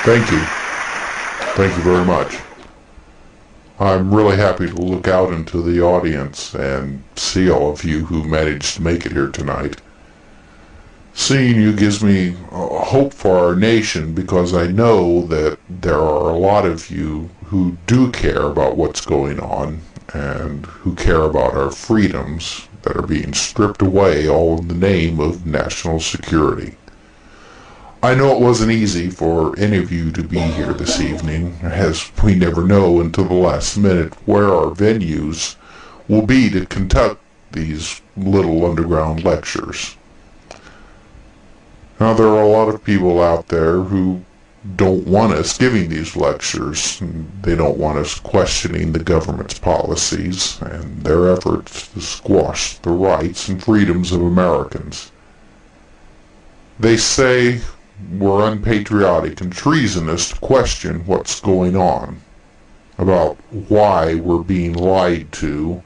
Thank you. Thank you very much. I'm really happy to look out into the audience and see all of you who managed to make it here tonight. Seeing you gives me hope for our nation, because I know that there are a lot of you who do care about what's going on and who care about our freedoms that are being stripped away, all in the name of national security. I know it wasn't easy for any of you to be here this evening, as we never know until the last minute where our venues will be to conduct these little underground lectures. Now, there are a lot of people out there who don't want us giving these lectures. They don't want us questioning the government's policies and their efforts to squash the rights and freedoms of Americans. They say we're unpatriotic and treasonous to question what's going on, about why we're being lied to,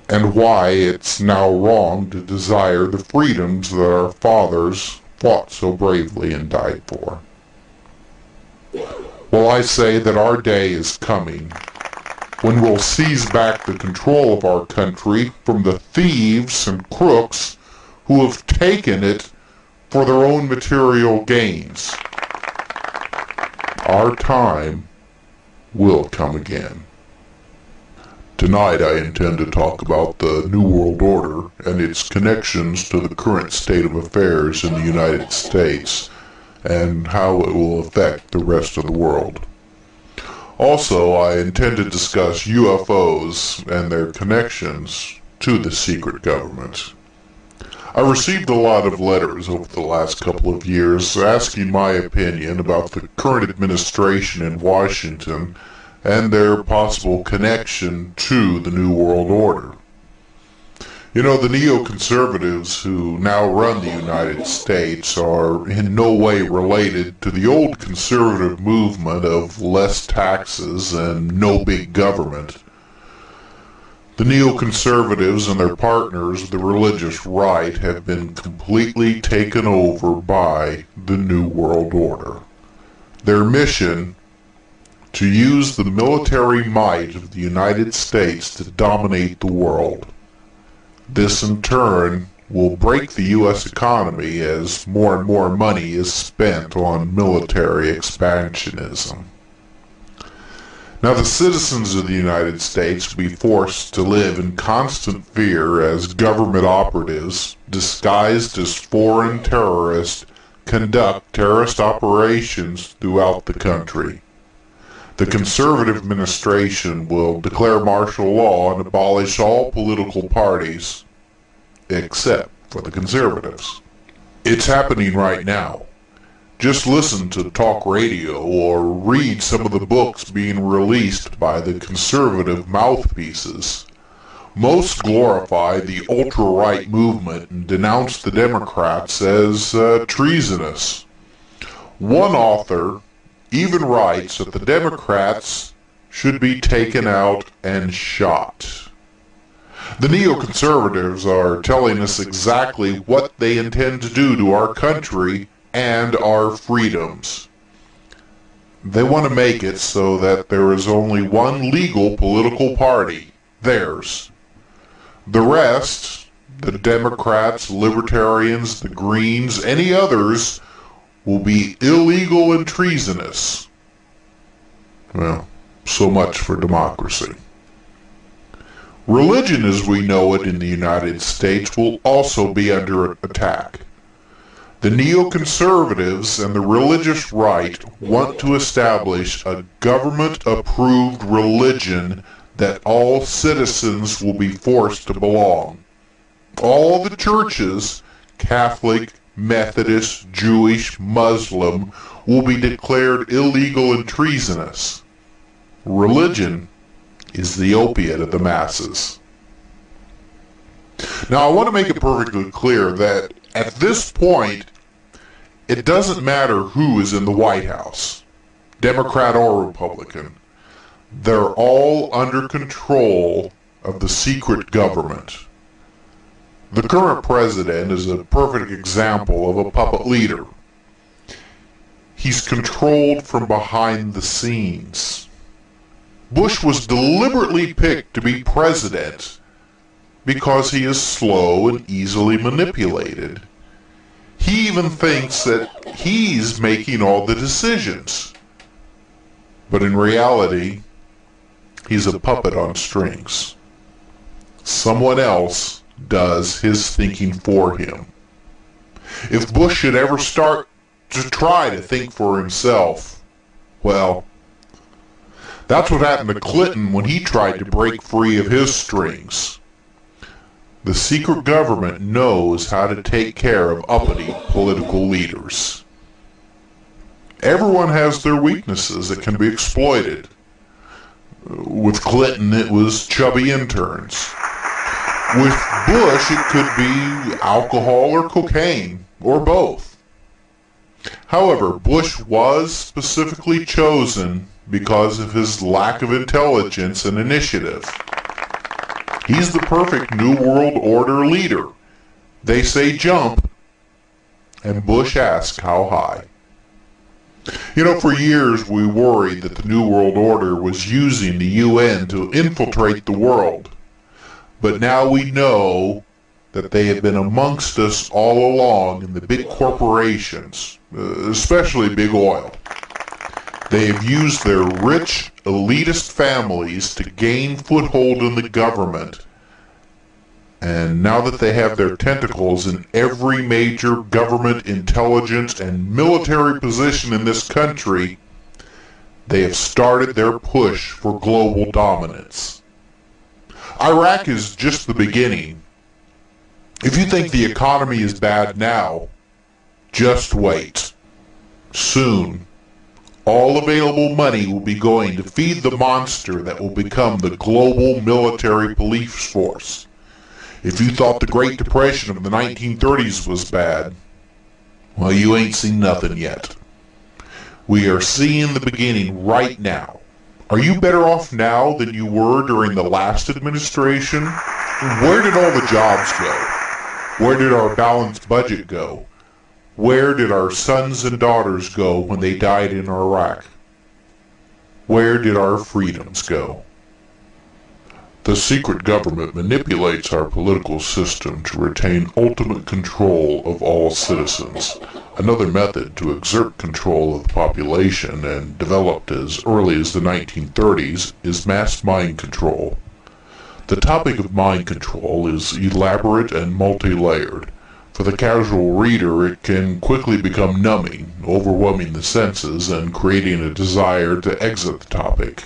and why it's now wrong to desire the freedoms that our fathers fought so bravely and died for. Well, I say that our day is coming when we'll seize back the control of our country from the thieves and crooks who have taken it for their own material gains. Our time will come again. Tonight I intend to talk about the New World Order and its connections to the current state of affairs in the United States and how it will affect the rest of the world. Also, I intend to discuss UFOs and their connections to the secret government. I received a lot of letters over the last couple of years asking my opinion about the current administration in Washington and their possible connection to the New World Order. You know, the neoconservatives who now run the United States are in no way related to the old conservative movement of less taxes and no big government. The neoconservatives and their partners, the religious right, have been completely taken over by the New World Order. Their mission: to use the military might of the United States to dominate the world. This in turn will break the U.S. economy as more and more money is spent on military expansionism. Now, the citizens of the United States will be forced to live in constant fear as government operatives, disguised as foreign terrorists, conduct terrorist operations throughout the country. The conservative administration will declare martial law and abolish all political parties, except for the conservatives. It's happening right now. Just listen to talk radio or read some of the books being released by the conservative mouthpieces. Most glorify the ultra-right movement and denounce the Democrats as treasonous. One author even writes that the Democrats should be taken out and shot. The neoconservatives are telling us exactly what they intend to do to our country and our freedoms. They want to make it so that there is only one legal political party, theirs. The rest, the Democrats, Libertarians, the Greens, any others, will be illegal and treasonous. Well, so much for democracy. Religion as we know it in the United States will also be under attack. The neoconservatives and the religious right want to establish a government-approved religion that all citizens will be forced to belong. All the churches, Catholic, Methodist, Jewish, Muslim, will be declared illegal and treasonous. Religion is the opiate of the masses. Now, I want to make it perfectly clear that at this point, it doesn't matter who is in the White House, Democrat or Republican. They're all under control of the secret government. The current president is a perfect example of a puppet leader. He's controlled from behind the scenes. Bush was deliberately picked to be president because he is slow and easily manipulated. He even thinks that he's making all the decisions. But in reality, he's a puppet on strings. Someone else does his thinking for him. If Bush should ever start to try to think for himself, well, that's what happened to Clinton when he tried to break free of his strings. The secret government knows how to take care of uppity political leaders. Everyone has their weaknesses that can be exploited. With Clinton, it was chubby interns. With Bush, it could be alcohol or cocaine, or both. However, Bush was specifically chosen because of his lack of intelligence and initiative. He's the perfect New World Order leader. They say jump, and Bush asks how high. You know, for years we worried that the New World Order was using the UN to infiltrate the world. But now we know that they have been amongst us all along in the big corporations, especially big oil. They have used their rich, elitist families to gain foothold in the government. And now that they have their tentacles in every major government, intelligence, and military position in this country, they have started their push for global dominance. Iraq is just the beginning. If you think the economy is bad now, just wait. Soon, all available money will be going to feed the monster that will become the global military police force. If you thought the Great Depression of the 1930s was bad, well, you ain't seen nothing yet. We are seeing the beginning right now. Are you better off now than you were during the last administration? Where did all the jobs go? Where did our balanced budget go? Where did our sons and daughters go when they died in Iraq? Where did our freedoms go? The secret government manipulates our political system to retain ultimate control of all citizens. Another method to exert control of the population, and developed as early as the 1930s, is mass mind control. The topic of mind control is elaborate and multi-layered. For the casual reader, it can quickly become numbing, overwhelming the senses and creating a desire to exit the topic.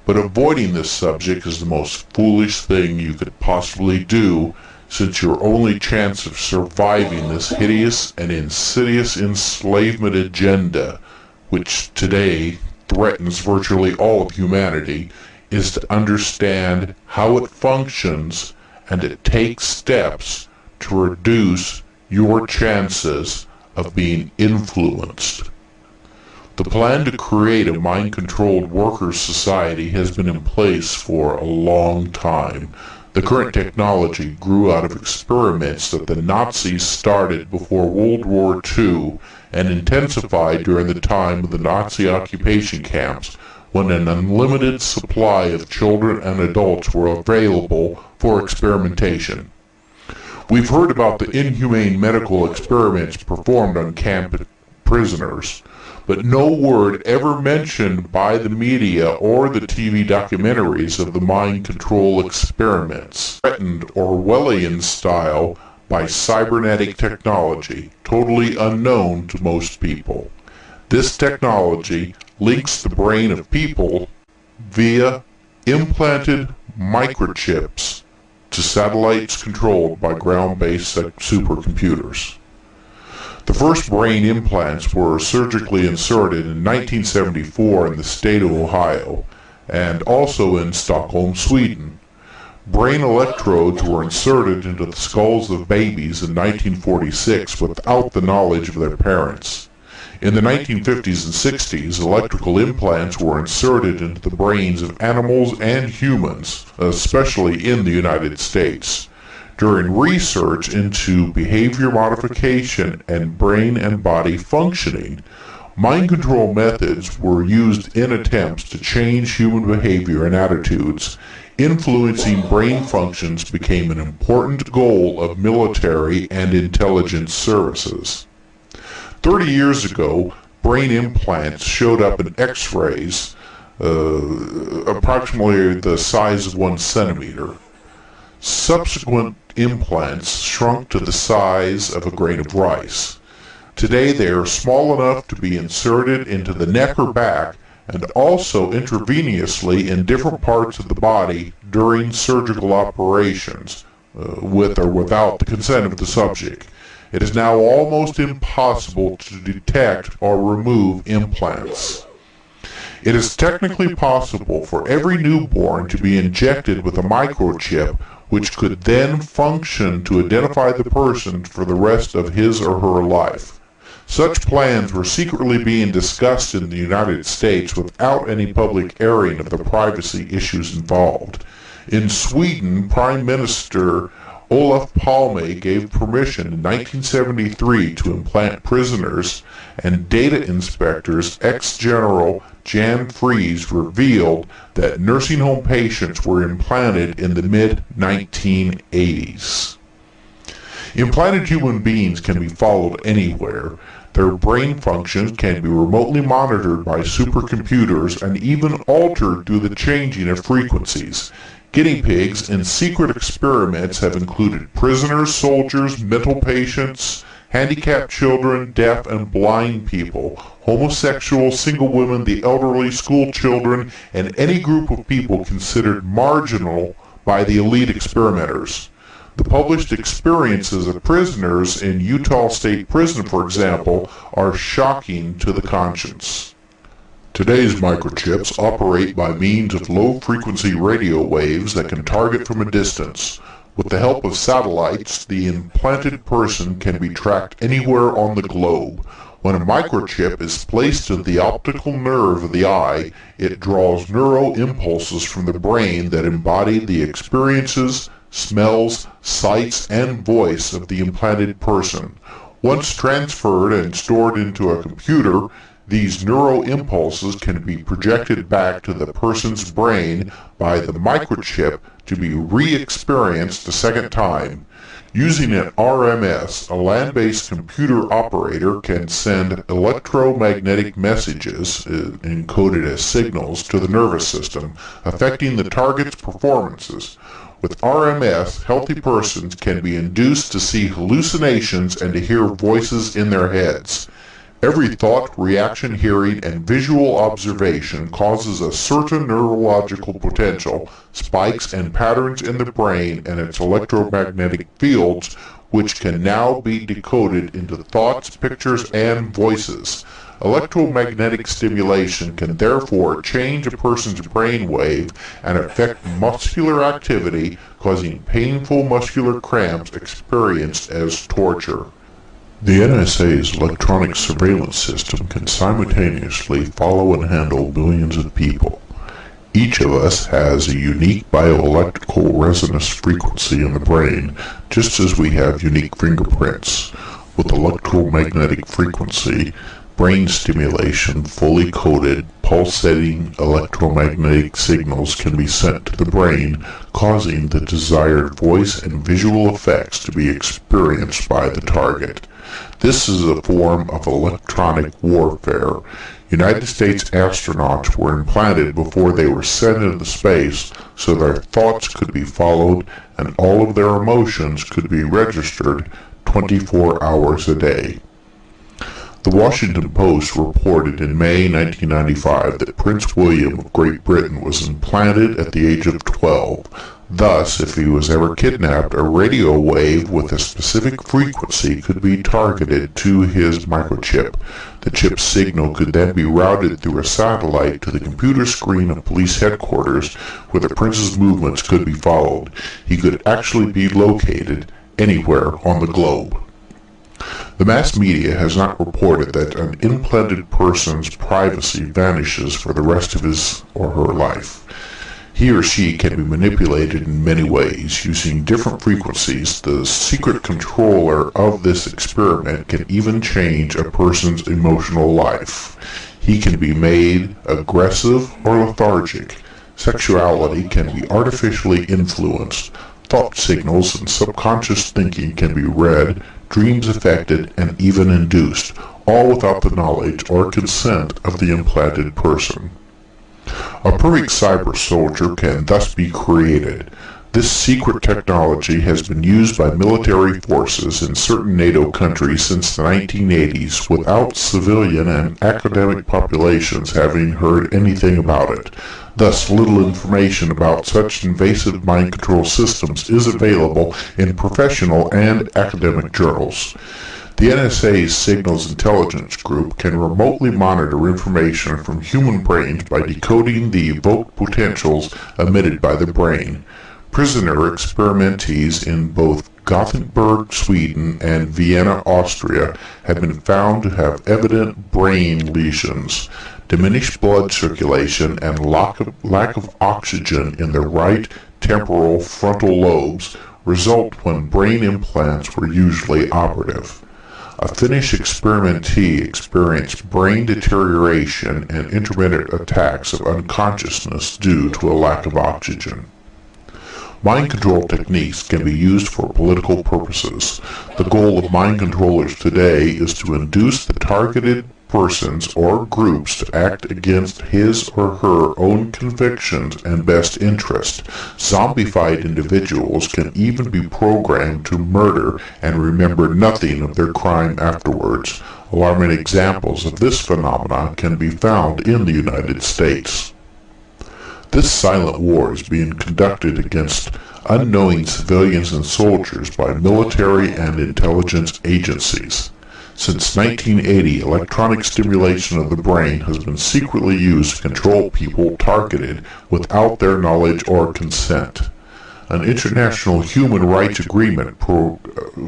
But avoiding this subject is the most foolish thing you could possibly do, since your only chance of surviving this hideous and insidious enslavement agenda, which today threatens virtually all of humanity, is to understand how it functions and to take steps to reduce your chances of being influenced. The plan to create a mind-controlled workers' society has been in place for a long time. The current technology grew out of experiments that the Nazis started before World War II and intensified during the time of the Nazi occupation camps, when an unlimited supply of children and adults were available for experimentation. We've heard about the inhumane medical experiments performed on camp prisoners, but no word ever mentioned by the media or the TV documentaries of the mind control experiments, threatened Orwellian style by cybernetic technology, totally unknown to most people. This technology links the brain of people via implanted microchips to satellites controlled by ground-based supercomputers. The first brain implants were surgically inserted in 1974 in the state of Ohio, and also in Stockholm, Sweden. Brain electrodes were inserted into the skulls of babies in 1946 without the knowledge of their parents. In the 1950s and 60s, electrical implants were inserted into the brains of animals and humans, especially in the United States. During research into behavior modification and brain and body functioning, Mind control methods were used in attempts to change human behavior and attitudes. Influencing brain functions became an important goal of military and intelligence services. 30 years ago, brain implants showed up in X-rays, approximately the size of 1 centimeter. Subsequent implants shrunk to the size of a grain of rice. Today they are small enough to be inserted into the neck or back, and also intravenously in different parts of the body during surgical operations, with or without the consent of the subject. It is now almost impossible to detect or remove implants. It is technically possible for every newborn to be injected with a microchip, which could then function to identify the person for the rest of his or her life. Such plans were secretly being discussed in the United States without any public airing of the privacy issues involved. In Sweden, Prime Minister Olof Palme gave permission in 1973 to implant prisoners, and data inspectors ex-General Jan Fries revealed that nursing home patients were implanted in the mid-1980s. Implanted human beings can be followed anywhere. Their brain functions can be remotely monitored by supercomputers and even altered through the changing of frequencies. Guinea pigs in secret experiments have included prisoners, soldiers, mental patients, handicapped children, deaf and blind people, homosexuals, single women, the elderly, school children, and any group of people considered marginal by the elite experimenters. The published experiences of prisoners in Utah State Prison, for example, are shocking to the conscience. Today's microchips operate by means of low-frequency radio waves that can target from a distance. With the help of satellites, the implanted person can be tracked anywhere on the globe. When a microchip is placed in the optical nerve of the eye, it draws neural impulses from the brain that embody the experiences, smells, sights, and voice of the implanted person. Once transferred and stored into a computer, these neural impulses can be projected back to the person's brain by the microchip to be re-experienced a second time. Using an RMS, a land-based computer operator can send electromagnetic messages, encoded as signals, to the nervous system, affecting the target's performances. With RMS, healthy persons can be induced to see hallucinations and to hear voices in their heads. Every thought, reaction, hearing, and visual observation causes a certain neurological potential, spikes and patterns in the brain and its electromagnetic fields, which can now be decoded into thoughts, pictures, and voices. Electromagnetic stimulation can therefore change a person's brain wave and affect muscular activity, causing painful muscular cramps experienced as torture. The NSA's electronic surveillance system can simultaneously follow and handle millions of people. Each of us has a unique bioelectrical resonance frequency in the brain, just as we have unique fingerprints. With electromagnetic frequency, brain stimulation, fully coded, pulsating electromagnetic signals can be sent to the brain, causing the desired voice and visual effects to be experienced by the target. This is a form of electronic warfare. United States astronauts were implanted before they were sent into space so their thoughts could be followed and all of their emotions could be registered 24 hours a day. The Washington Post reported in May 1995 that Prince William of Great Britain was implanted at the age of 12. Thus, if he was ever kidnapped, a radio wave with a specific frequency could be targeted to his microchip. The chip's signal could then be routed through a satellite to the computer screen of police headquarters, where the prince's movements could be followed. He could actually be located anywhere on the globe. The mass media has not reported that an implanted person's privacy vanishes for the rest of his or her life. He or she can be manipulated in many ways using different frequencies. The secret controller of this experiment can even change a person's emotional life. He can be made aggressive or lethargic. Sexuality can be artificially influenced. Thought signals and subconscious thinking can be read, dreams affected, and even induced, all without the knowledge or consent of the implanted person. A perfect cyber soldier can thus be created. This secret technology has been used by military forces in certain NATO countries since the 1980s without civilian and academic populations having heard anything about it. Thus, little information about such invasive mind control systems is available in professional and academic journals. The NSA's Signals Intelligence Group can remotely monitor information from human brains by decoding the evoked potentials emitted by the brain. Prisoner experimentees in both Gothenburg, Sweden, and Vienna, Austria, have been found to have evident brain lesions. Diminished blood circulation and lack of oxygen in the right temporal frontal lobes result when brain implants were usually operative. A Finnish experimentee experienced brain deterioration and intermittent attacks of unconsciousness due to a lack of oxygen. Mind control techniques can be used for political purposes. The goal of mind controllers today is to induce the targeted persons or groups to act against his or her own convictions and best interest. Zombified individuals can even be programmed to murder and remember nothing of their crime afterwards. Alarming examples of this phenomenon can be found in the United States. This silent war is being conducted against unknowing civilians and soldiers by military and intelligence agencies. Since 1980, electronic stimulation of the brain has been secretly used to control people targeted without their knowledge or consent. An international human rights agreement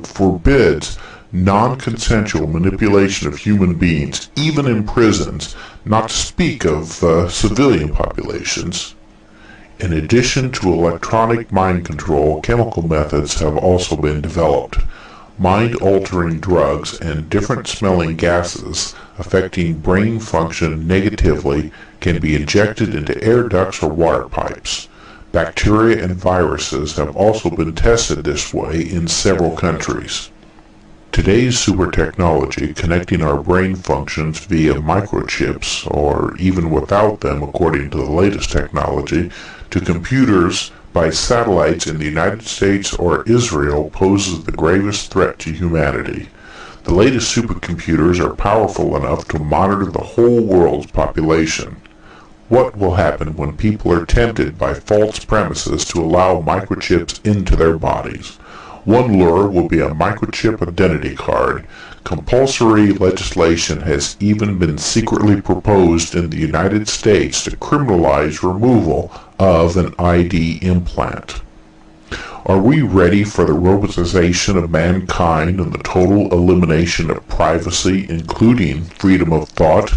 forbids non-consensual manipulation of human beings, even in prisons, not to speak of civilian populations. In addition to electronic mind control, chemical methods have also been developed. Mind-altering drugs and different smelling gases affecting brain function negatively can be injected into air ducts or water pipes. Bacteria and viruses have also been tested this way in several countries. Today's super technology connecting our brain functions via microchips, or even without them according to the latest technology, to computers by satellites in the United States or Israel poses the gravest threat to humanity. The latest supercomputers are powerful enough to monitor the whole world's population. What will happen when people are tempted by false premises to allow microchips into their bodies? One lure will be a microchip identity card. Compulsory legislation has even been secretly proposed in the United States to criminalize removal of an ID implant. Are we ready for the robotization of mankind and the total elimination of privacy, including freedom of thought?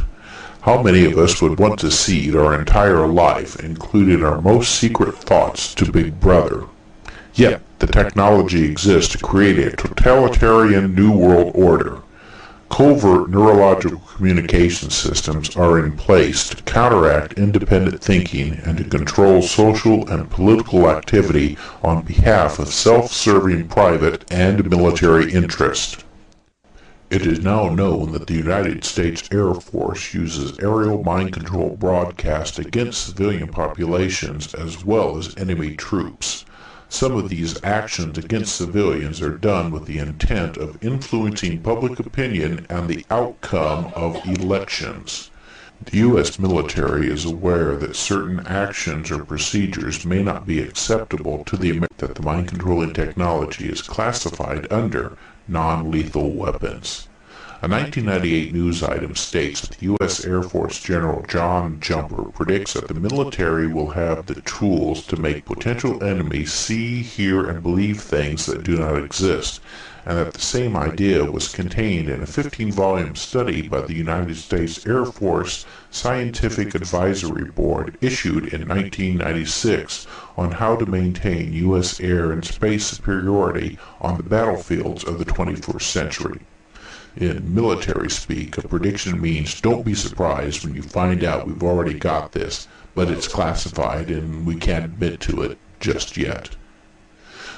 How many of us would want to cede our entire life, including our most secret thoughts, to Big Brother? Yet, the technology exists to create a totalitarian new world order. Covert neurological communication systems are in place to counteract independent thinking and to control social and political activity on behalf of self-serving private and military interest. It is now known that the United States Air Force uses aerial mind control broadcast against civilian populations as well as enemy troops. Some of these actions against civilians are done with the intent of influencing public opinion and the outcome of elections. The U.S. military is aware that certain actions or procedures may not be acceptable to the American, that the mind-controlling technology is classified under non-lethal weapons. A 1998 news item states that the U.S. Air Force General John Jumper predicts that the military will have the tools to make potential enemies see, hear, and believe things that do not exist, and that the same idea was contained in a 15-volume study by the United States Air Force Scientific Advisory Board issued in 1996 on how to maintain U.S. air and space superiority on the battlefields of the 21st century. In military speak, a prediction means don't be surprised when you find out we've already got this, but it's classified and we can't admit to it just yet.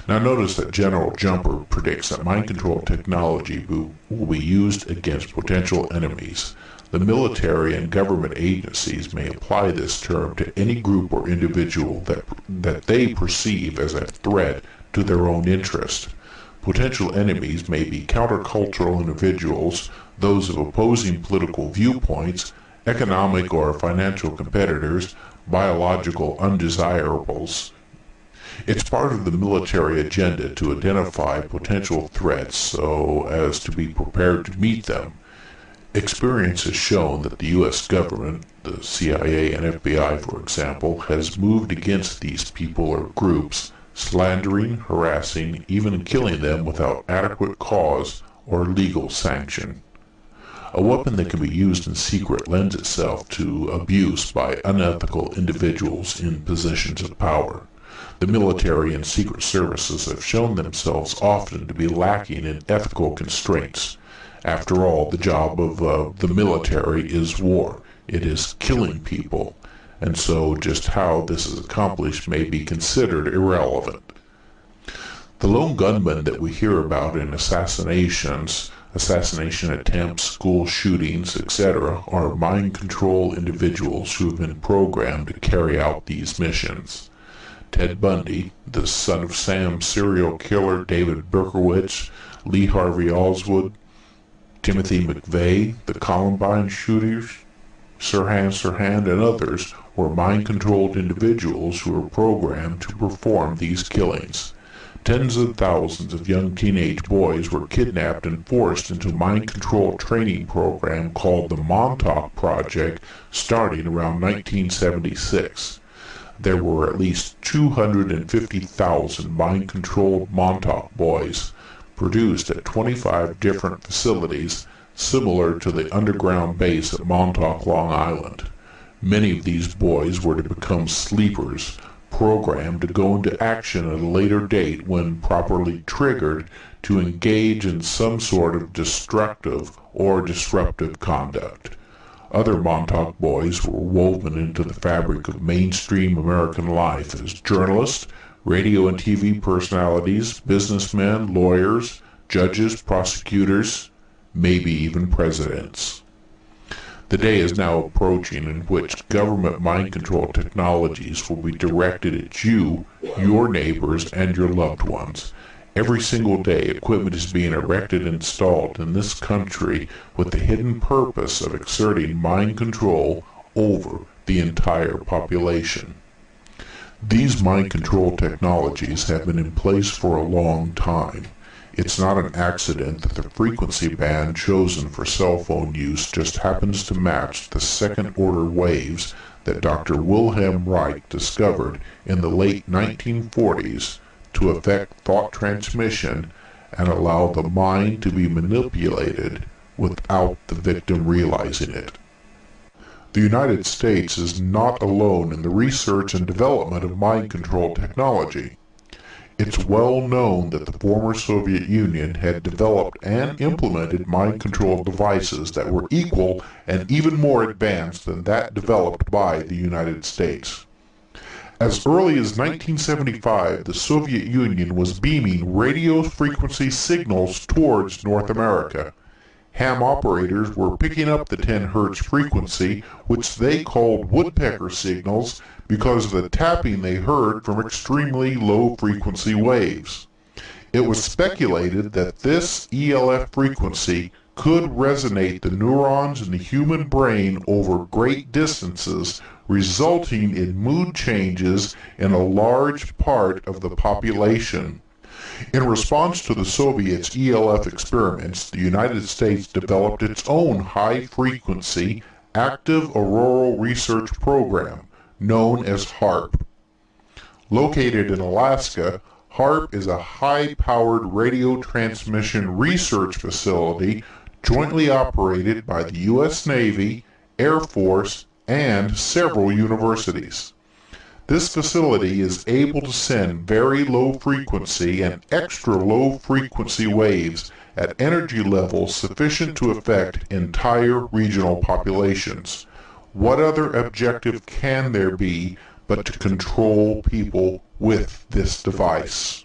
Now notice that General Jumper predicts that mind control technology will be used against potential enemies. The military and government agencies may apply this term to any group or individual that they perceive as a threat to their own interest. Potential enemies may be countercultural individuals, those of opposing political viewpoints, economic or financial competitors, biological undesirables. It's part of the military agenda to identify potential threats so as to be prepared to meet them. Experience has shown that the U.S. government, the CIA and FBI for example, has moved against these people or groups, slandering, harassing, even killing them without adequate cause or legal sanction. A weapon that can be used in secret lends itself to abuse by unethical individuals in positions of power. The military and secret services have shown themselves often to be lacking in ethical constraints. After all, the job of the military is war. It is killing people. And so just how this is accomplished may be considered irrelevant. The lone gunmen that we hear about in assassinations, assassination attempts, school shootings, etc., are mind control individuals who have been programmed to carry out these missions. Ted Bundy, the Son of Sam serial killer David Berkowitz, Lee Harvey Oswald, Timothy McVeigh, the Columbine shooters, Sirhan, and others were mind-controlled individuals who were programmed to perform these killings. Tens of thousands of young teenage boys were kidnapped and forced into a mind-control training program called the Montauk Project starting around 1976. There were at least 250,000 mind-controlled Montauk boys produced at 25 different facilities similar to the underground base at Montauk, Long Island. Many of these boys were to become sleepers, programmed to go into action at a later date when properly triggered to engage in some sort of destructive or disruptive conduct. Other Montauk boys were woven into the fabric of mainstream American life as journalists, radio and TV personalities, businessmen, lawyers, judges, prosecutors, maybe even presidents. The day is now approaching in which government mind control technologies will be directed at you, your neighbors, and your loved ones. Every single day, equipment is being erected and installed in this country with the hidden purpose of exerting mind control over the entire population. These mind control technologies have been in place for a long time. It's not an accident that the frequency band chosen for cell phone use just happens to match the second-order waves that Dr. Wilhelm Reich discovered in the late 1940s to affect thought transmission and allow the mind to be manipulated without the victim realizing it. The United States is not alone in the research and development of mind control technology. It's well known that the former Soviet Union had developed and implemented mind control devices that were equal and even more advanced than that developed by the United States. As early as 1975, the Soviet Union was beaming radio frequency signals towards North America. Ham operators were picking up the 10 Hz frequency, which they called woodpecker signals, because of the tapping they heard from extremely low frequency waves. It was speculated that this ELF frequency could resonate the neurons in the human brain over great distances, resulting in mood changes in a large part of the population. In response to the Soviets' ELF experiments, the United States developed its own high-frequency active auroral research program, known as HAARP. Located in Alaska, HAARP is a high-powered radio transmission research facility jointly operated by the U.S. Navy, Air Force, and several universities. This facility is able to send very low frequency and extra low frequency waves at energy levels sufficient to affect entire regional populations. What other objective can there be but to control people with this device?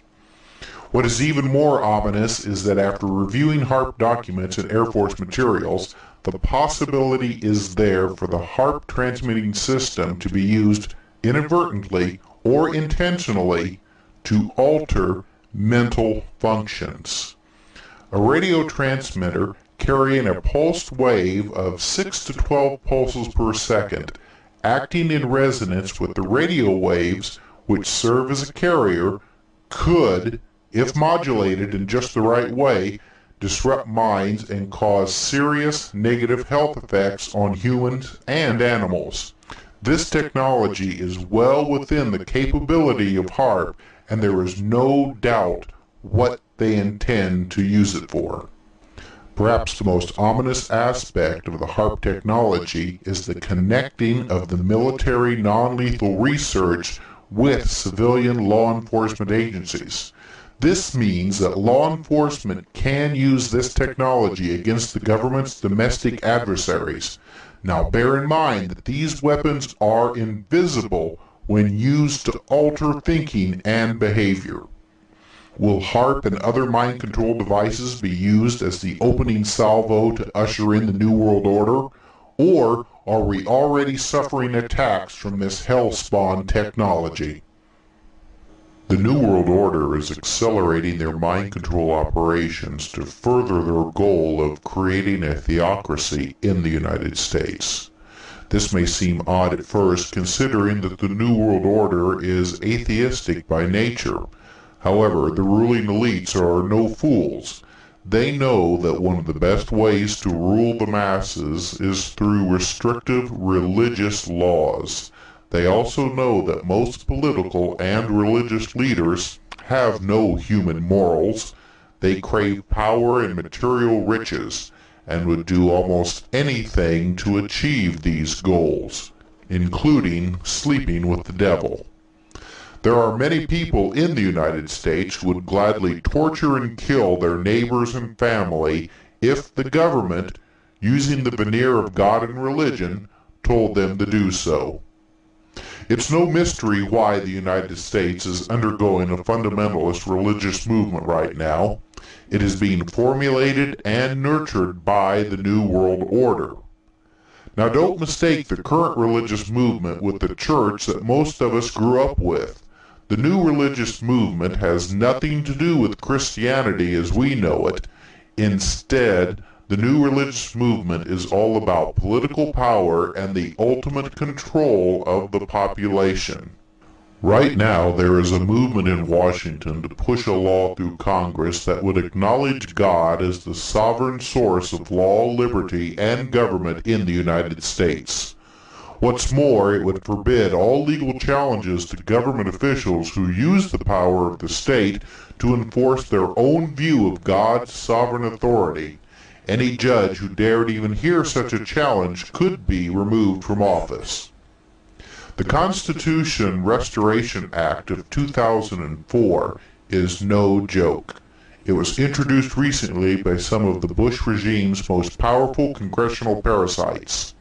What is even more ominous is that after reviewing HAARP documents and Air Force materials, the possibility is there for the HAARP transmitting system to be used inadvertently or intentionally to alter mental functions. A radio transmitter carrying a pulsed wave of 6 to 12 pulses per second, acting in resonance with the radio waves which serve as a carrier, could, if modulated in just the right way, disrupt minds and cause serious negative health effects on humans and animals. This technology is well within the capability of HAARP, and there is no doubt what they intend to use it for. Perhaps the most ominous aspect of the HAARP technology is the connecting of the military non-lethal research with civilian law enforcement agencies. This means that law enforcement can use this technology against the government's domestic adversaries. Now bear in mind that these weapons are invisible when used to alter thinking and behavior. Will HAARP and other mind control devices be used as the opening salvo to usher in the New World Order? Or are we already suffering attacks from this hell-spawn technology? The New World Order is accelerating their mind control operations to further their goal of creating a theocracy in the United States. This may seem odd at first, considering that the New World Order is atheistic by nature. However, the ruling elites are no fools. They know that one of the best ways to rule the masses is through restrictive religious laws. They also know that most political and religious leaders have no human morals. They crave power and material riches, and would do almost anything to achieve these goals, including sleeping with the devil. There are many people in the United States who would gladly torture and kill their neighbors and family if the government, using the veneer of God and religion, told them to do so. It's no mystery why the United States is undergoing a fundamentalist religious movement right now. It is being formulated and nurtured by the New World Order. Now don't mistake the current religious movement with the church that most of us grew up with. The new religious movement has nothing to do with Christianity as we know it. Instead, the new religious movement is all about political power and the ultimate control of the population. Right now, there is a movement in Washington to push a law through Congress that would acknowledge God as the sovereign source of law, liberty, and government in the United States. What's more, it would forbid all legal challenges to government officials who use the power of the state to enforce their own view of God's sovereign authority. Any judge who dared even hear such a challenge could be removed from office. The Constitution Restoration Act of 2004 is no joke. It was introduced recently by some of the Bush regime's most powerful congressional parasites.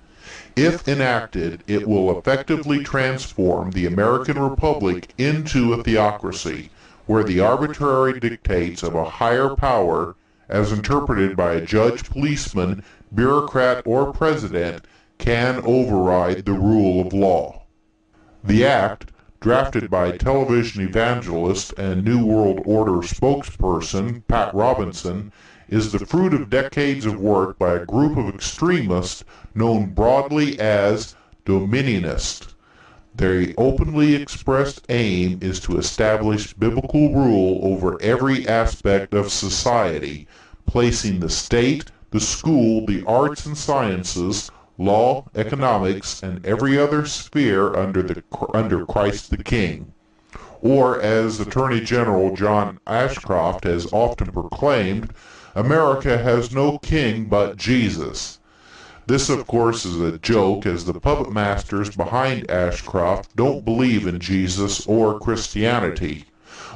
If enacted, it will effectively transform the American Republic into a theocracy, where the arbitrary dictates of a higher power, as interpreted by a judge, policeman, bureaucrat, or president, can override the rule of law. The act, drafted by television evangelist and New World Order spokesperson Pat Robinson, is the fruit of decades of work by a group of extremists known broadly as dominionists. Their openly expressed aim is to establish biblical rule over every aspect of society, placing the state, the school, the arts and sciences, law, economics, and every other sphere under Christ the King. Or, as Attorney General John Ashcroft has often proclaimed, America has no king but Jesus. This, of course, is a joke, as the puppet masters behind Ashcroft don't believe in Jesus or Christianity.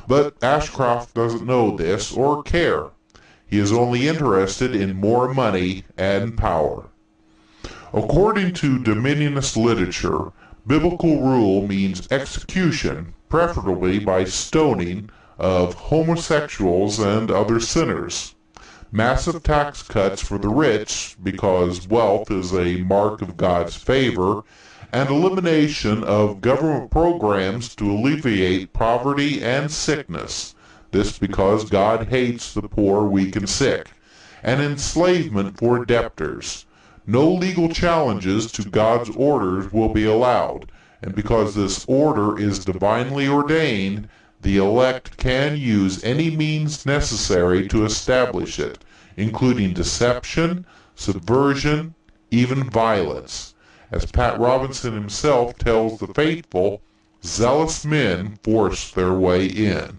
But Ashcroft doesn't know this or care. He is only interested in more money and power. According to Dominionist literature, biblical rule means execution, preferably by stoning, of homosexuals and other sinners. Massive tax cuts for the rich, because wealth is a mark of God's favor, and elimination of government programs to alleviate poverty and sickness. This because God hates the poor, weak, and sick. And enslavement for debtors. No legal challenges to God's orders will be allowed, and because this order is divinely ordained, the elect can use any means necessary to establish it, including deception, subversion, even violence. As Pat Robinson himself tells the faithful, zealous men force their way in.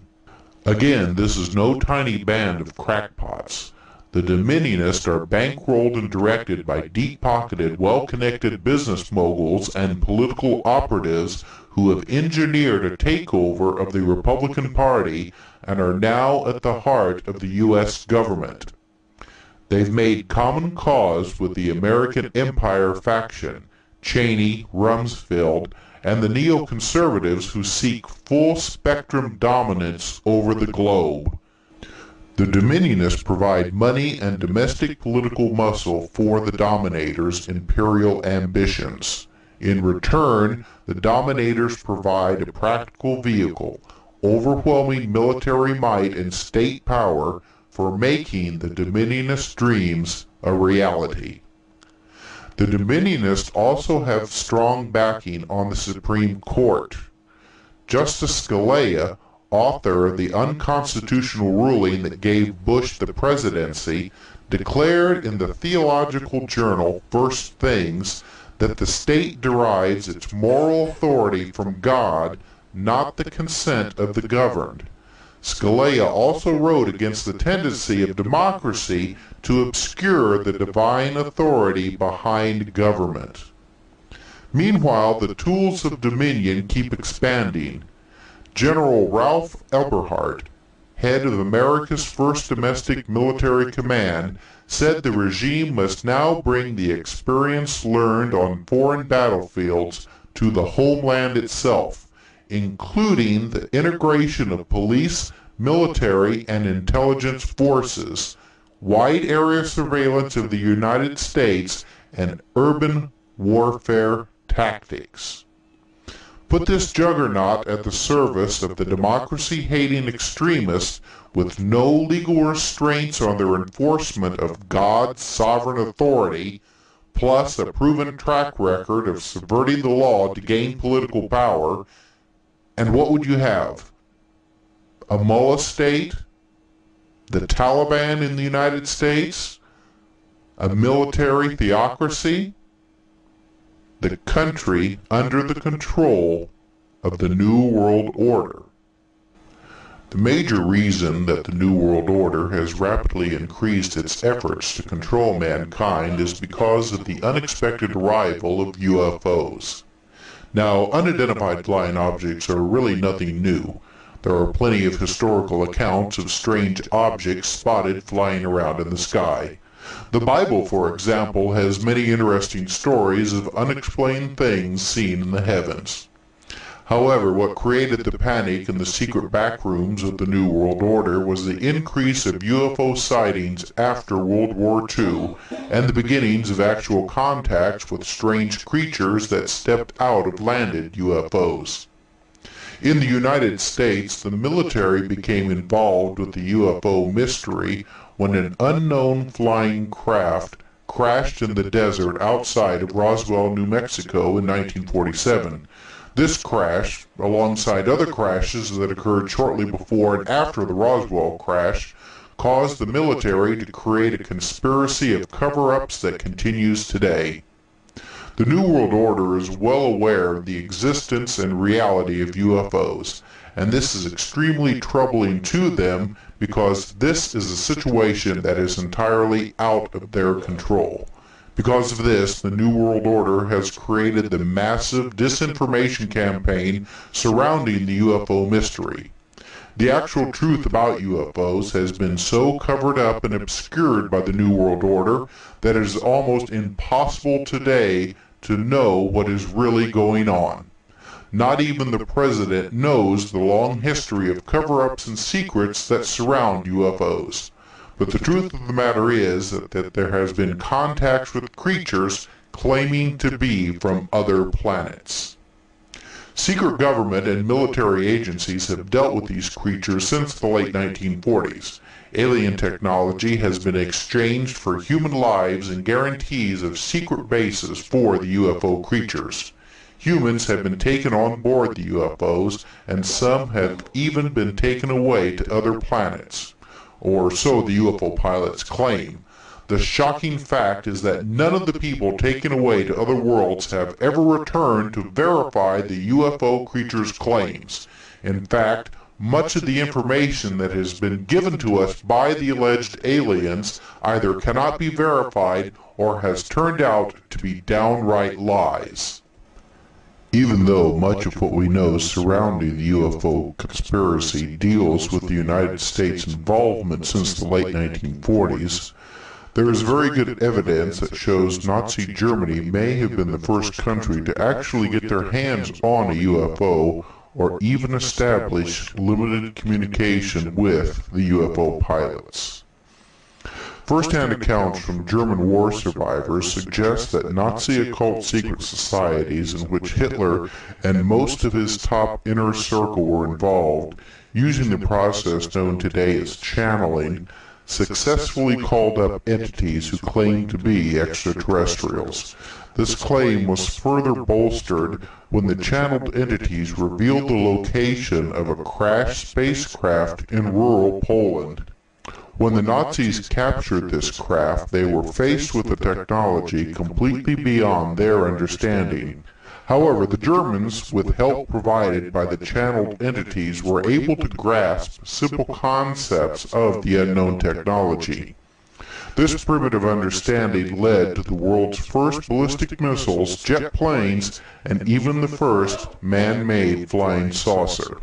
Again, this is no tiny band of crackpots. The Dominionists are bankrolled and directed by deep-pocketed, well-connected business moguls and political operatives who have engineered a takeover of the Republican Party and are now at the heart of the U.S. government. They've made common cause with the American Empire faction, Cheney, Rumsfeld, and the neoconservatives who seek full-spectrum dominance over the globe. The Dominionists provide money and domestic political muscle for the Dominators' imperial ambitions. In return, the Dominators provide a practical vehicle, overwhelming military might and state power for making the Dominionist dreams a reality. The Dominionists also have strong backing on the Supreme Court. Justice C.I.A., author of the unconstitutional ruling that gave Bush the presidency, declared in the theological journal First Things that the state derives its moral authority from God, not the consent of the governed. C.I.A. also wrote against the tendency of democracy to obscure the divine authority behind government. Meanwhile, the tools of dominion keep expanding. General Ralph Eberhart, head of America's first domestic military command, said the regime must now bring the experience learned on foreign battlefields to the homeland itself, including the integration of police, military, and intelligence forces, wide area surveillance of the United States, and urban warfare tactics. Put this juggernaut at the service of the democracy-hating extremists with no legal restraints on their enforcement of God's sovereign authority, plus a proven track record of subverting the law to gain political power, and what would you have? A mullah state? The Taliban in the United States? A military theocracy? The country under the control of the New World Order. The major reason that the New World Order has rapidly increased its efforts to control mankind is because of the unexpected arrival of UFOs. Now, unidentified flying objects are really nothing new. There are plenty of historical accounts of strange objects spotted flying around in the sky. The Bible, for example, has many interesting stories of unexplained things seen in the heavens. However, what created the panic in the secret backrooms of the New World Order was the increase of UFO sightings after World War II and the beginnings of actual contacts with strange creatures that stepped out of landed UFOs. In the United States, the military became involved with the UFO mystery when an unknown flying craft crashed in the desert outside of Roswell, New Mexico in 1947. This crash, alongside other crashes that occurred shortly before and after the Roswell crash, caused the military to create a conspiracy of cover-ups that continues today. The New World Order is well aware of the existence and reality of UFOs, and this is extremely troubling to them because this is a situation that is entirely out of their control. Because of this, the New World Order has created the massive disinformation campaign surrounding the UFO mystery. The actual truth about UFOs has been so covered up and obscured by the New World Order that it is almost impossible today to know what is really going on. Not even the president knows the long history of cover-ups and secrets that surround UFOs. But the truth of the matter is that there has been contacts with creatures claiming to be from other planets. Secret government and military agencies have dealt with these creatures since the late 1940s. Alien technology has been exchanged for human lives and guarantees of secret bases for the UFO creatures. Humans have been taken on board the UFOs, and some have even been taken away to other planets. Or so the UFO pilots claim. The shocking fact is that none of the people taken away to other worlds have ever returned to verify the UFO creatures' claims. In fact, much of the information that has been given to us by the alleged aliens either cannot be verified or has turned out to be downright lies. Even though much of what we know surrounding the UFO conspiracy deals with the United States' involvement since the late 1940s, there is very good evidence that shows Nazi Germany may have been the first country to actually get their hands on a UFO or even establish limited communication with the UFO pilots. First-hand accounts from German war survivors suggest that Nazi occult secret societies in which Hitler and most of his top inner circle were involved, using the process known today as channeling, successfully called up entities who claimed to be extraterrestrials. This claim was further bolstered when the channeled entities revealed the location of a crashed spacecraft in rural Poland. When the Nazis captured this craft, they were faced with a technology completely beyond their understanding. However, the Germans, with help provided by the channeled entities, were able to grasp simple concepts of the unknown technology. This primitive understanding led to the world's first ballistic missiles, jet planes, and even the first man-made flying saucer.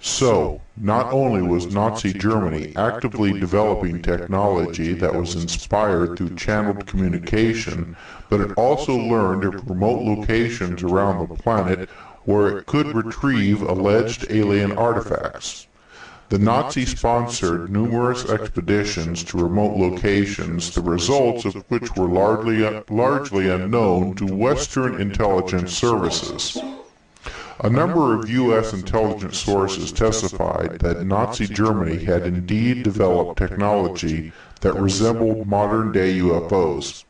So, not only was Nazi Germany actively developing technology that was inspired through channeled communication, but it also learned of remote locations around the planet where it could retrieve alleged alien artifacts. The Nazis sponsored numerous expeditions to remote locations, the results of which were largely unknown to Western intelligence services. A number of U.S. intelligence sources testified that Nazi Germany had indeed developed technology that resembled modern-day UFOs.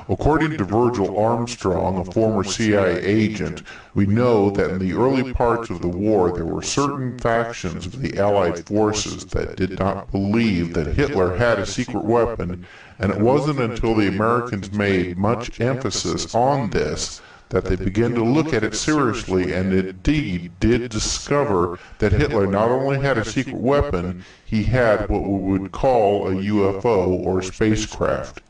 According to Virgil Armstrong, a former CIA agent, we know that in the early parts of the war there were certain factions of the Allied forces that did not believe that Hitler had a secret weapon, and it wasn't until the Americans made much emphasis on this that they began to look at it seriously and indeed did discover that Hitler not only had a secret weapon, he had what we would call a UFO or spacecraft.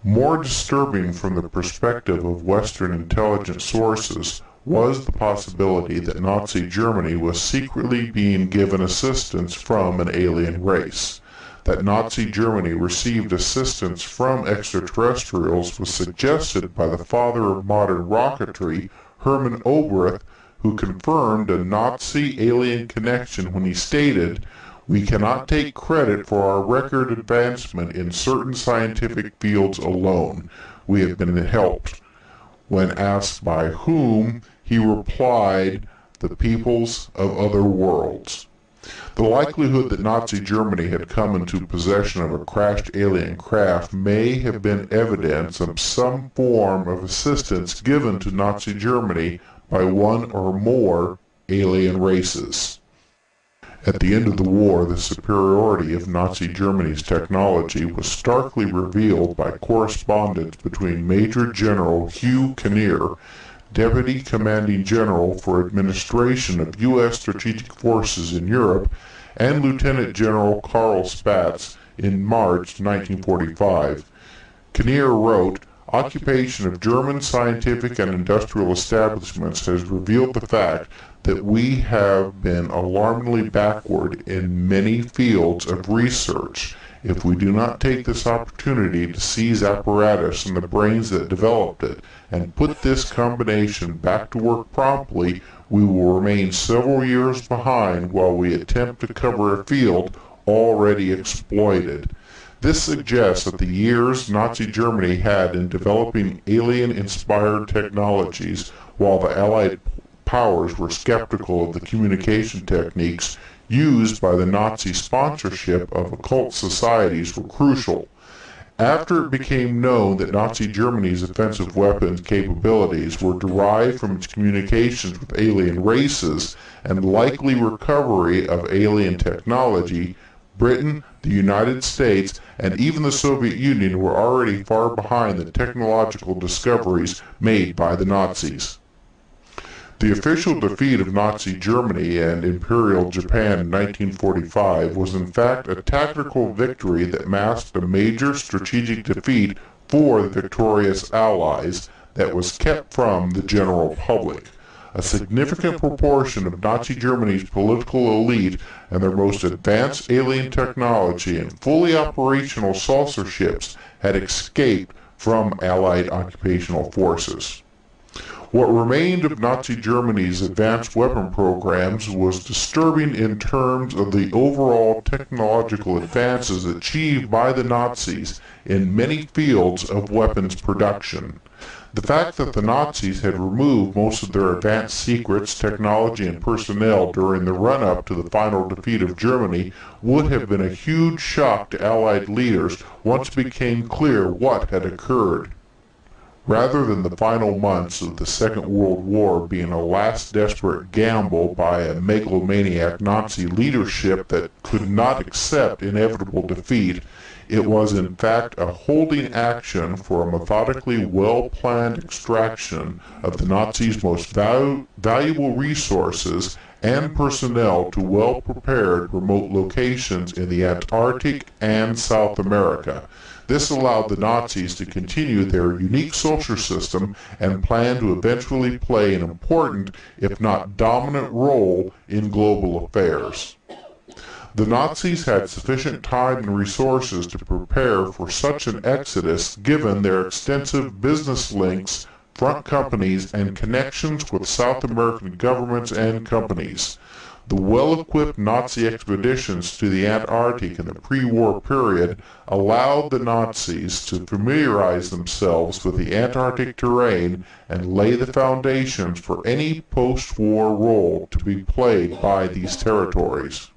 More disturbing from the perspective of Western intelligence sources was the possibility that Nazi Germany was secretly being given assistance from an alien race. That Nazi Germany received assistance from extraterrestrials was suggested by the father of modern rocketry, Hermann Oberth, who confirmed a Nazi alien connection when he stated, "We cannot take credit for our record advancement in certain scientific fields alone. We have been helped." When asked by whom, he replied, "The peoples of other worlds." The likelihood that Nazi Germany had come into possession of a crashed alien craft may have been evidence of some form of assistance given to Nazi Germany by one or more alien races. At the end of the war, the superiority of Nazi Germany's technology was starkly revealed by correspondence between Major General Hugh Kinnear, Deputy Commanding General for Administration of U.S. Strategic Forces in Europe, and Lieutenant General Karl Spaatz in March 1945. Kinnear wrote, "Occupation of German scientific and industrial establishments has revealed the fact that we have been alarmingly backward in many fields of research. If we do not take this opportunity to seize apparatus and the brains that developed it, and put this combination back to work promptly, we will remain several years behind while we attempt to cover a field already exploited." This suggests that the years Nazi Germany had in developing alien-inspired technologies, while the Allied powers were skeptical of the communication techniques used by the Nazi sponsorship of occult societies, were crucial. After it became known that Nazi Germany's offensive weapons capabilities were derived from its communications with alien races and likely recovery of alien technology, Britain, the United States, and even the Soviet Union were already far behind the technological discoveries made by the Nazis. The official defeat of Nazi Germany and Imperial Japan in 1945 was in fact a tactical victory that masked a major strategic defeat for the victorious Allies that was kept from the general public. A significant proportion of Nazi Germany's political elite and their most advanced alien technology and fully operational saucer ships had escaped from Allied occupational forces. What remained of Nazi Germany's advanced weapon programs was disturbing in terms of the overall technological advances achieved by the Nazis in many fields of weapons production. The fact that the Nazis had removed most of their advanced secrets, technology, and personnel during the run-up to the final defeat of Germany would have been a huge shock to Allied leaders once it became clear what had occurred. Rather than the final months of the Second World War being a last desperate gamble by a megalomaniac Nazi leadership that could not accept inevitable defeat, it was in fact a holding action for a methodically well-planned extraction of the Nazis' most valuable resources and personnel to well-prepared remote locations in the Antarctic and South America. This allowed the Nazis to continue their unique social system and plan to eventually play an important, if not dominant, role in global affairs. The Nazis had sufficient time and resources to prepare for such an exodus given their extensive business links, front companies, and connections with South American governments and companies. The well-equipped Nazi expeditions to the Antarctic in the pre-war period allowed the Nazis to familiarize themselves with the Antarctic terrain and lay the foundations for any post-war role to be played by these territories.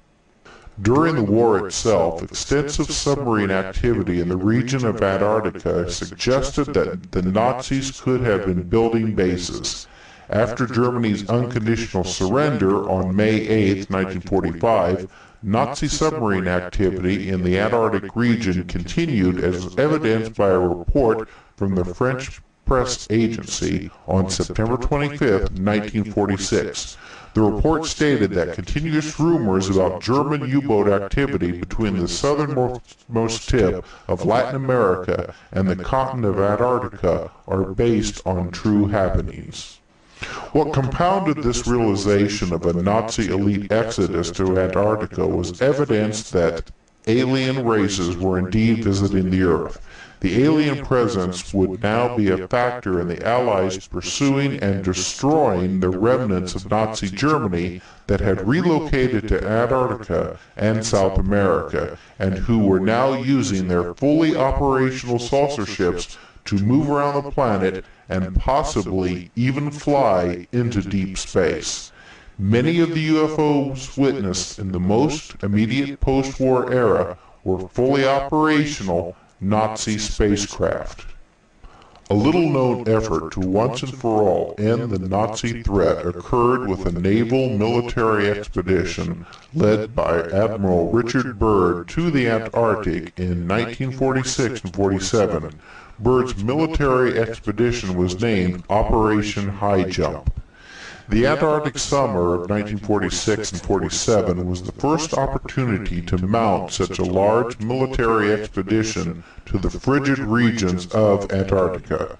During the war itself, extensive submarine activity in the region of Antarctica suggested that the Nazis could have been building bases. After Germany's unconditional surrender on May 8, 1945, Nazi submarine activity in the Antarctic region continued as evidenced by a report from the French press agency on September 25, 1946. The report stated that continuous rumors about German U-boat activity between the southernmost tip of Latin America and the continent of Antarctica are based on true happenings. What compounded this realization of a Nazi elite exodus to Antarctica was evidence that alien races were indeed visiting the Earth. The alien presence would now be a factor in the Allies pursuing and destroying the remnants of Nazi Germany that had relocated to Antarctica and South America, and who were now using their fully operational saucer ships to move around the planet and possibly even fly into deep space. Many of the UFOs witnessed in the most immediate post-war era were fully operational Nazi spacecraft. A little-known effort to once and for all end the Nazi threat occurred with a naval military expedition led by Admiral Richard Byrd to the Antarctic in 1946 and 47. Byrd's military expedition was named Operation High Jump. The Antarctic summer of 1946 and 47 was the first opportunity to mount such a large military expedition to the frigid regions of Antarctica.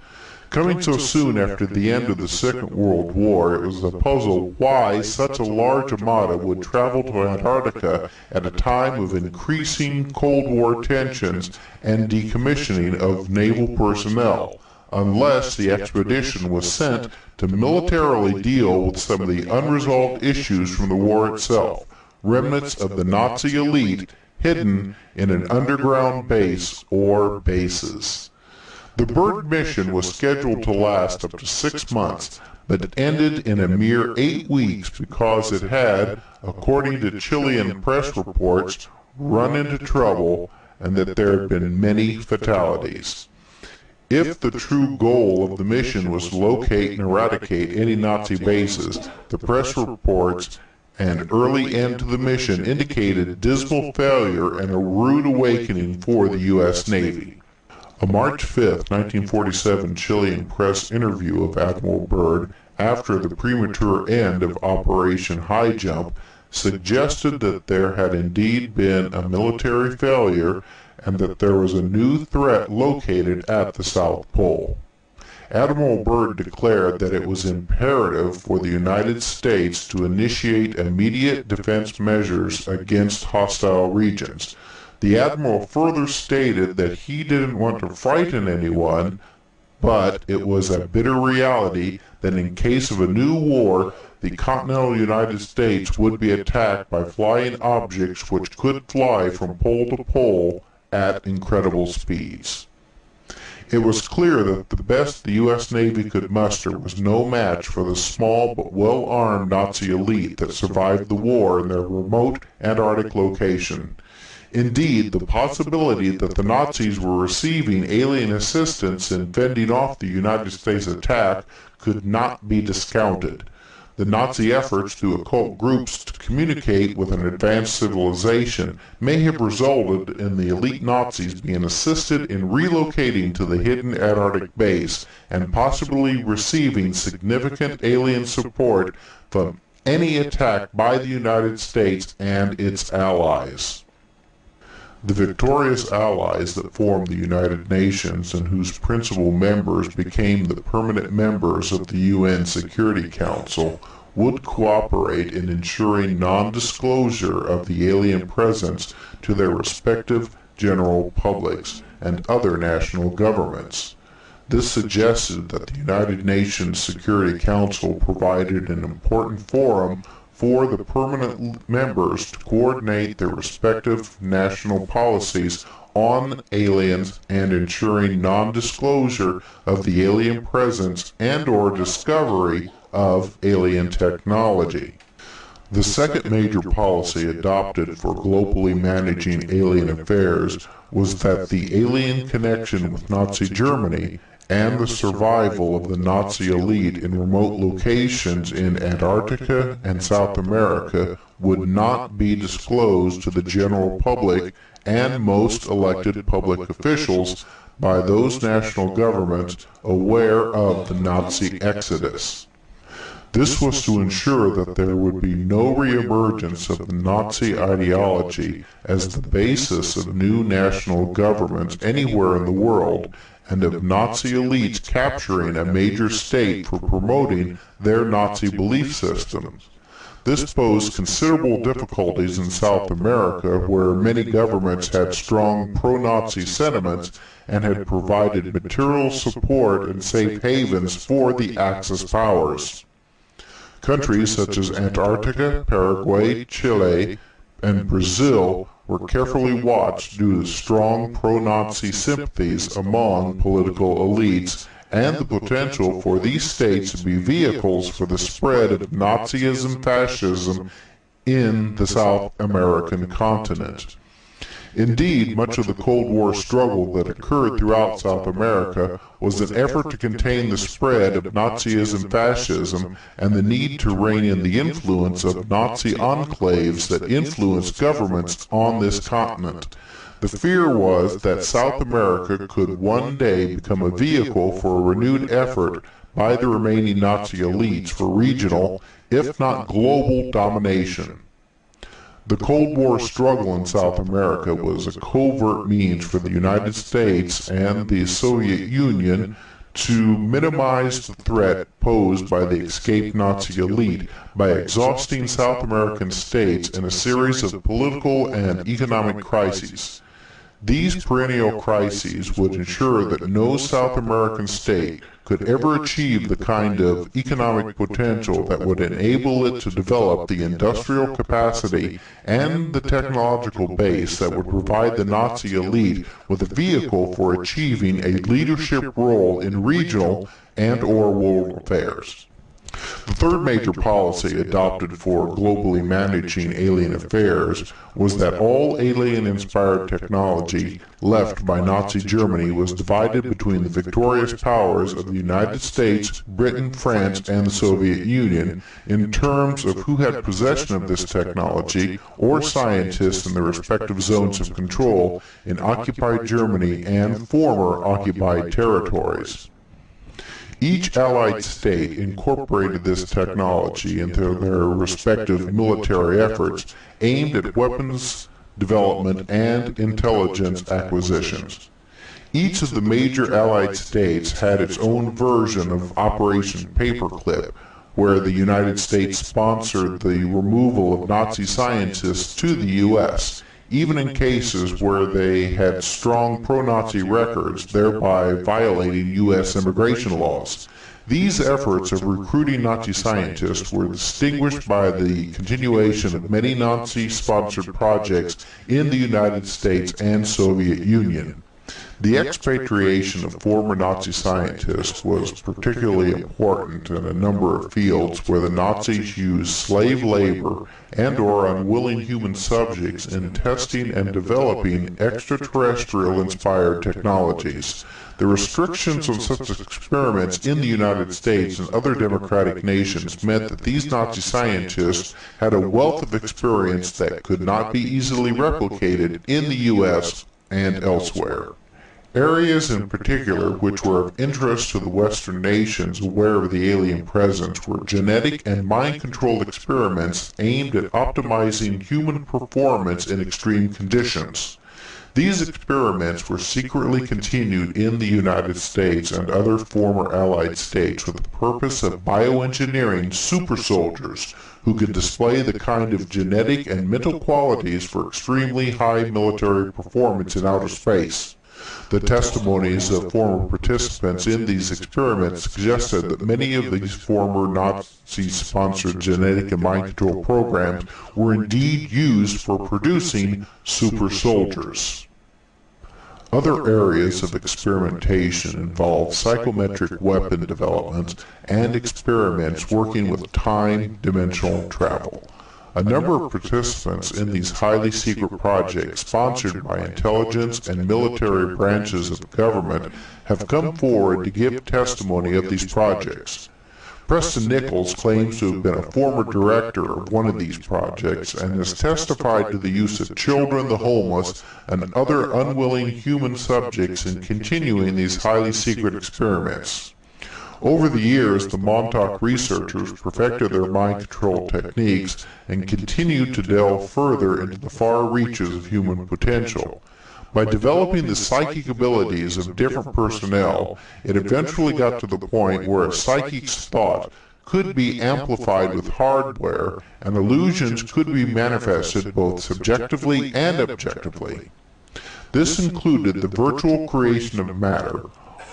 Coming so soon after the end of the Second World War, it was a puzzle why such a large armada would travel to Antarctica at a time of increasing Cold War tensions and decommissioning of naval personnel, unless the expedition was sent to militarily deal with some of the unresolved issues from the war itself, remnants of the Nazi elite hidden in an underground base or bases. The Byrd mission was scheduled to last up to 6 months, but ended in a mere 8 weeks because it had, according to Chilean press reports, run into trouble and that there had been many fatalities. If the true goal of the mission was to locate and eradicate any Nazi bases, the press reports and early end to the mission indicated dismal failure and a rude awakening for the U.S. Navy. A March 5, 1947 Chilean press interview of Admiral Byrd after the premature end of Operation High Jump suggested that there had indeed been a military failure and that there was a new threat located at the South Pole. Admiral Byrd declared that it was imperative for the United States to initiate immediate defense measures against hostile regions. The Admiral further stated that he didn't want to frighten anyone, but it was a bitter reality that in case of a new war, the continental United States would be attacked by flying objects which could fly from pole to pole at incredible speeds. It was clear that the best the U.S. Navy could muster was no match for the small but well-armed Nazi elite that survived the war in their remote Antarctic location. Indeed, the possibility that the Nazis were receiving alien assistance in fending off the United States attack could not be discounted. The Nazi efforts through occult groups to communicate with an advanced civilization may have resulted in the elite Nazis being assisted in relocating to the hidden Antarctic base and possibly receiving significant alien support from any attack by the United States and its allies. The victorious allies that formed the United Nations and whose principal members became the permanent members of the UN Security Council would cooperate in ensuring non-disclosure of the alien presence to their respective general publics and other national governments. This suggested that the United Nations Security Council provided an important forum for the permanent members to coordinate their respective national policies on aliens and ensuring non-disclosure of the alien presence and/or discovery of alien technology. The second major policy adopted for globally managing alien affairs was that the alien connection with Nazi Germany and the survival of the Nazi elite in remote locations in Antarctica and South America would not be disclosed to the general public and most elected public officials by those national governments aware of the Nazi exodus. This was to ensure that there would be no reemergence of the Nazi ideology as the basis of new national governments anywhere in the world, and of Nazi elites capturing a major state for promoting their Nazi belief systems. This posed considerable difficulties in South America, where many governments had strong pro-Nazi sentiments and had provided material support and safe havens for the Axis powers. Countries such as Antarctica, Paraguay, Chile, and Brazil were carefully watched due to strong pro-Nazi sympathies among political elites and the potential for these states to be vehicles for the spread of Nazism, fascism in the South American continent. Indeed, much of the Cold War struggle that occurred throughout South America was an effort to contain the spread of Nazism, fascism, and the need to rein in the influence of Nazi enclaves that influenced governments on this continent. The fear was that South America could one day become a vehicle for a renewed effort by the remaining Nazi elites for regional, if not global, domination. The Cold War struggle in South America was a covert means for the United States and the Soviet Union to minimize the threat posed by the escaped Nazi elite by exhausting South American states in a series of political and economic crises. These perennial crises would ensure that no South American state could ever achieve the kind of economic potential that would enable it to develop the industrial capacity and the technological base that would provide the Nazi elite with a vehicle for achieving a leadership role in regional and/or world affairs. The third major policy adopted for globally managing alien affairs was that all alien-inspired technology left by Nazi Germany was divided between the victorious powers of the United States, Britain, France, and the Soviet Union in terms of who had possession of this technology or scientists in their respective zones of control in occupied Germany and former occupied territories. Each Allied state incorporated this technology into their respective military efforts aimed at weapons development and intelligence acquisitions. Each of the major Allied states had its own version of Operation Paperclip, where the United States sponsored the removal of Nazi scientists to the U.S., even in cases where they had strong pro-Nazi records, thereby violating U.S. immigration laws. These efforts of recruiting Nazi scientists were distinguished by the continuation of many Nazi-sponsored projects in the United States and Soviet Union. The expatriation of former Nazi scientists was particularly important in a number of fields where the Nazis used slave labor and/or unwilling human subjects in testing and developing extraterrestrial-inspired technologies. The restrictions on such experiments in the United States and other democratic nations meant that these Nazi scientists had a wealth of experience that could not be easily replicated in the U.S. and elsewhere. Areas in particular which were of interest to the Western nations aware of the alien presence were genetic and mind-controlled experiments aimed at optimizing human performance in extreme conditions. These experiments were secretly continued in the United States and other former Allied states with the purpose of bioengineering super soldiers who could display the kind of genetic and mental qualities for extremely high military performance in outer space. The testimonies of former participants in these experiments suggested that many of these former Nazi-sponsored genetic and mind control programs were indeed used for producing super soldiers. Other areas of experimentation involve psychometric weapon development and experiments working with time-dimensional travel. A number of participants in these highly secret projects sponsored by intelligence and military branches of the government have come forward to give testimony of these projects. Preston Nichols claims to have been a former director of one of these projects and has testified to the use of children, the homeless, and other unwilling human subjects in continuing these highly secret experiments. Over the years, the Montauk researchers perfected their mind control techniques and continued to delve further into the far reaches of human potential. By developing the psychic abilities of different personnel, it eventually got to the point where a psychic's thought could be amplified with hardware and illusions could be manifested both subjectively and objectively. This included the virtual creation of matter.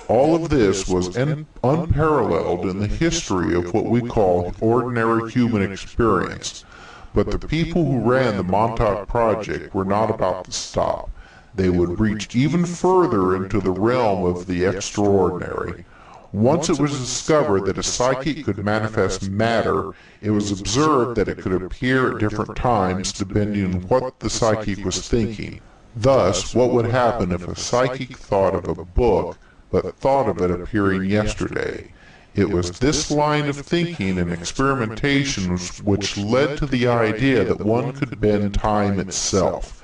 All of this was unparalleled in the history of what we call ordinary human experience. But the people who ran the Montauk Project were not about to stop. They would reach even further into the realm of the extraordinary. Once it was discovered that a psychic could manifest matter, it was observed that it could appear at different times depending on what the psychic was thinking. Thus, what would happen if a psychic thought of a book, but thought of it appearing yesterday? It was this line of thinking and experimentation which led to the idea that one could bend time itself.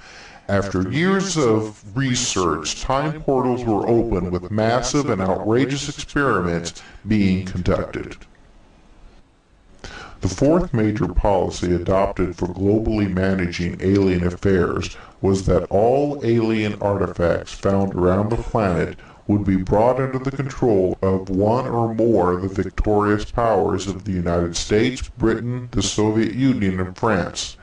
After years of research, time portals were opened with massive and outrageous experiments being conducted. The fourth major policy adopted for globally managing alien affairs was that all alien artifacts found around the planet would be brought under the control of one or more of the victorious powers of the United States, Britain, the Soviet Union, and France.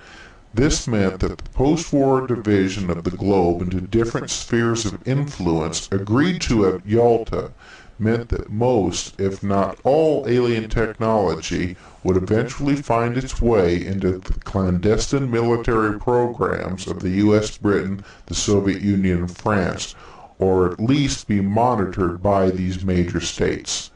This meant that the post-war division of the globe into different spheres of influence agreed to at Yalta meant that most, if not all, alien technology would eventually find its way into the clandestine military programs of the U.S., Britain, the Soviet Union, and France, or at least be monitored by these major states.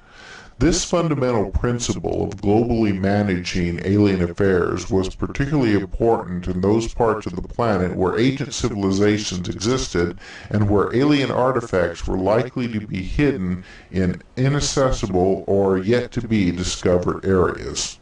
This fundamental principle of globally managing alien affairs was particularly important in those parts of the planet where ancient civilizations existed and where alien artifacts were likely to be hidden in inaccessible or yet to be discovered areas.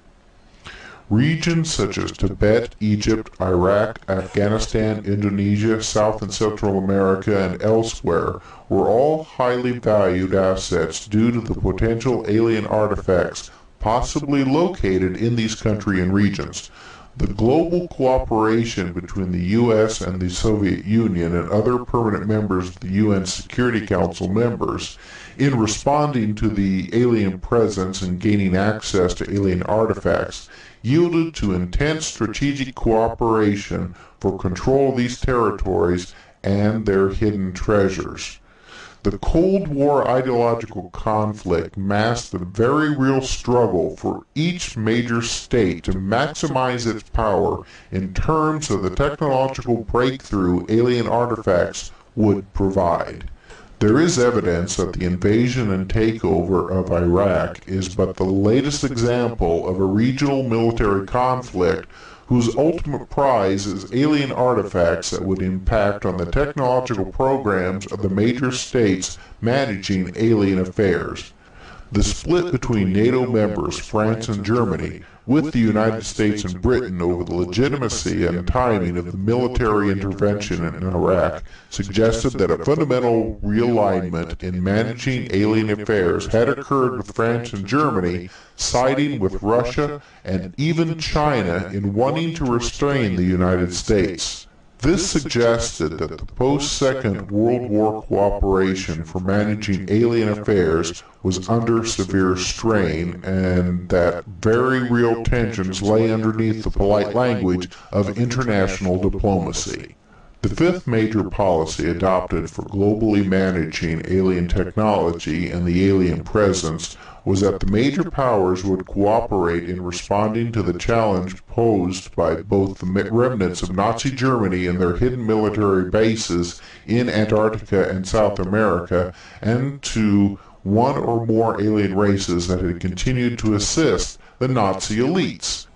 Regions such as Tibet, Egypt, Iraq, Afghanistan, Indonesia, South and Central America, and elsewhere were all highly valued assets due to the potential alien artifacts possibly located in these countries and regions. The global cooperation between the U.S. and the Soviet Union and other permanent members of the UN Security Council members in responding to the alien presence and gaining access to alien artifacts yielded to intense strategic cooperation for control of these territories and their hidden treasures. The Cold War ideological conflict masked the very real struggle for each major state to maximize its power in terms of the technological breakthrough alien artifacts would provide. There is evidence that the invasion and takeover of Iraq is but the latest example of a regional military conflict whose ultimate prize is alien artifacts that would impact on the technological programs of the major states managing alien affairs. The split between NATO members, France and Germany, with the United States and Britain over the legitimacy and timing of the military intervention in Iraq suggested that a fundamental realignment in managing alien affairs had occurred with France and Germany siding with Russia and even China in wanting to restrain the United States. This suggested that the post-Second World War cooperation for managing alien affairs was under severe strain and that very real tensions lay underneath the polite language of international diplomacy. The fifth major policy adopted for globally managing alien technology and the alien presence was that the major powers would cooperate in responding to the challenge posed by both the remnants of Nazi Germany and their hidden military bases in Antarctica and South America, and to one or more alien races that had continued to assist the Nazi elites.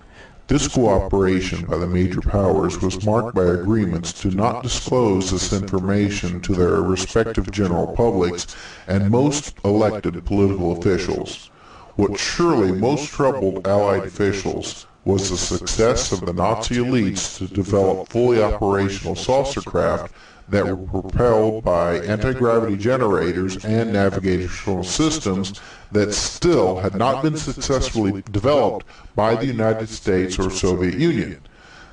This cooperation by the major powers was marked by agreements to not disclose this information to their respective general publics and most elected political officials. What surely most troubled Allied officials was the success of the Nazi elites to develop fully operational saucer craft that were propelled by anti-gravity generators and navigational systems that still had not been successfully developed by the United States or Soviet Union.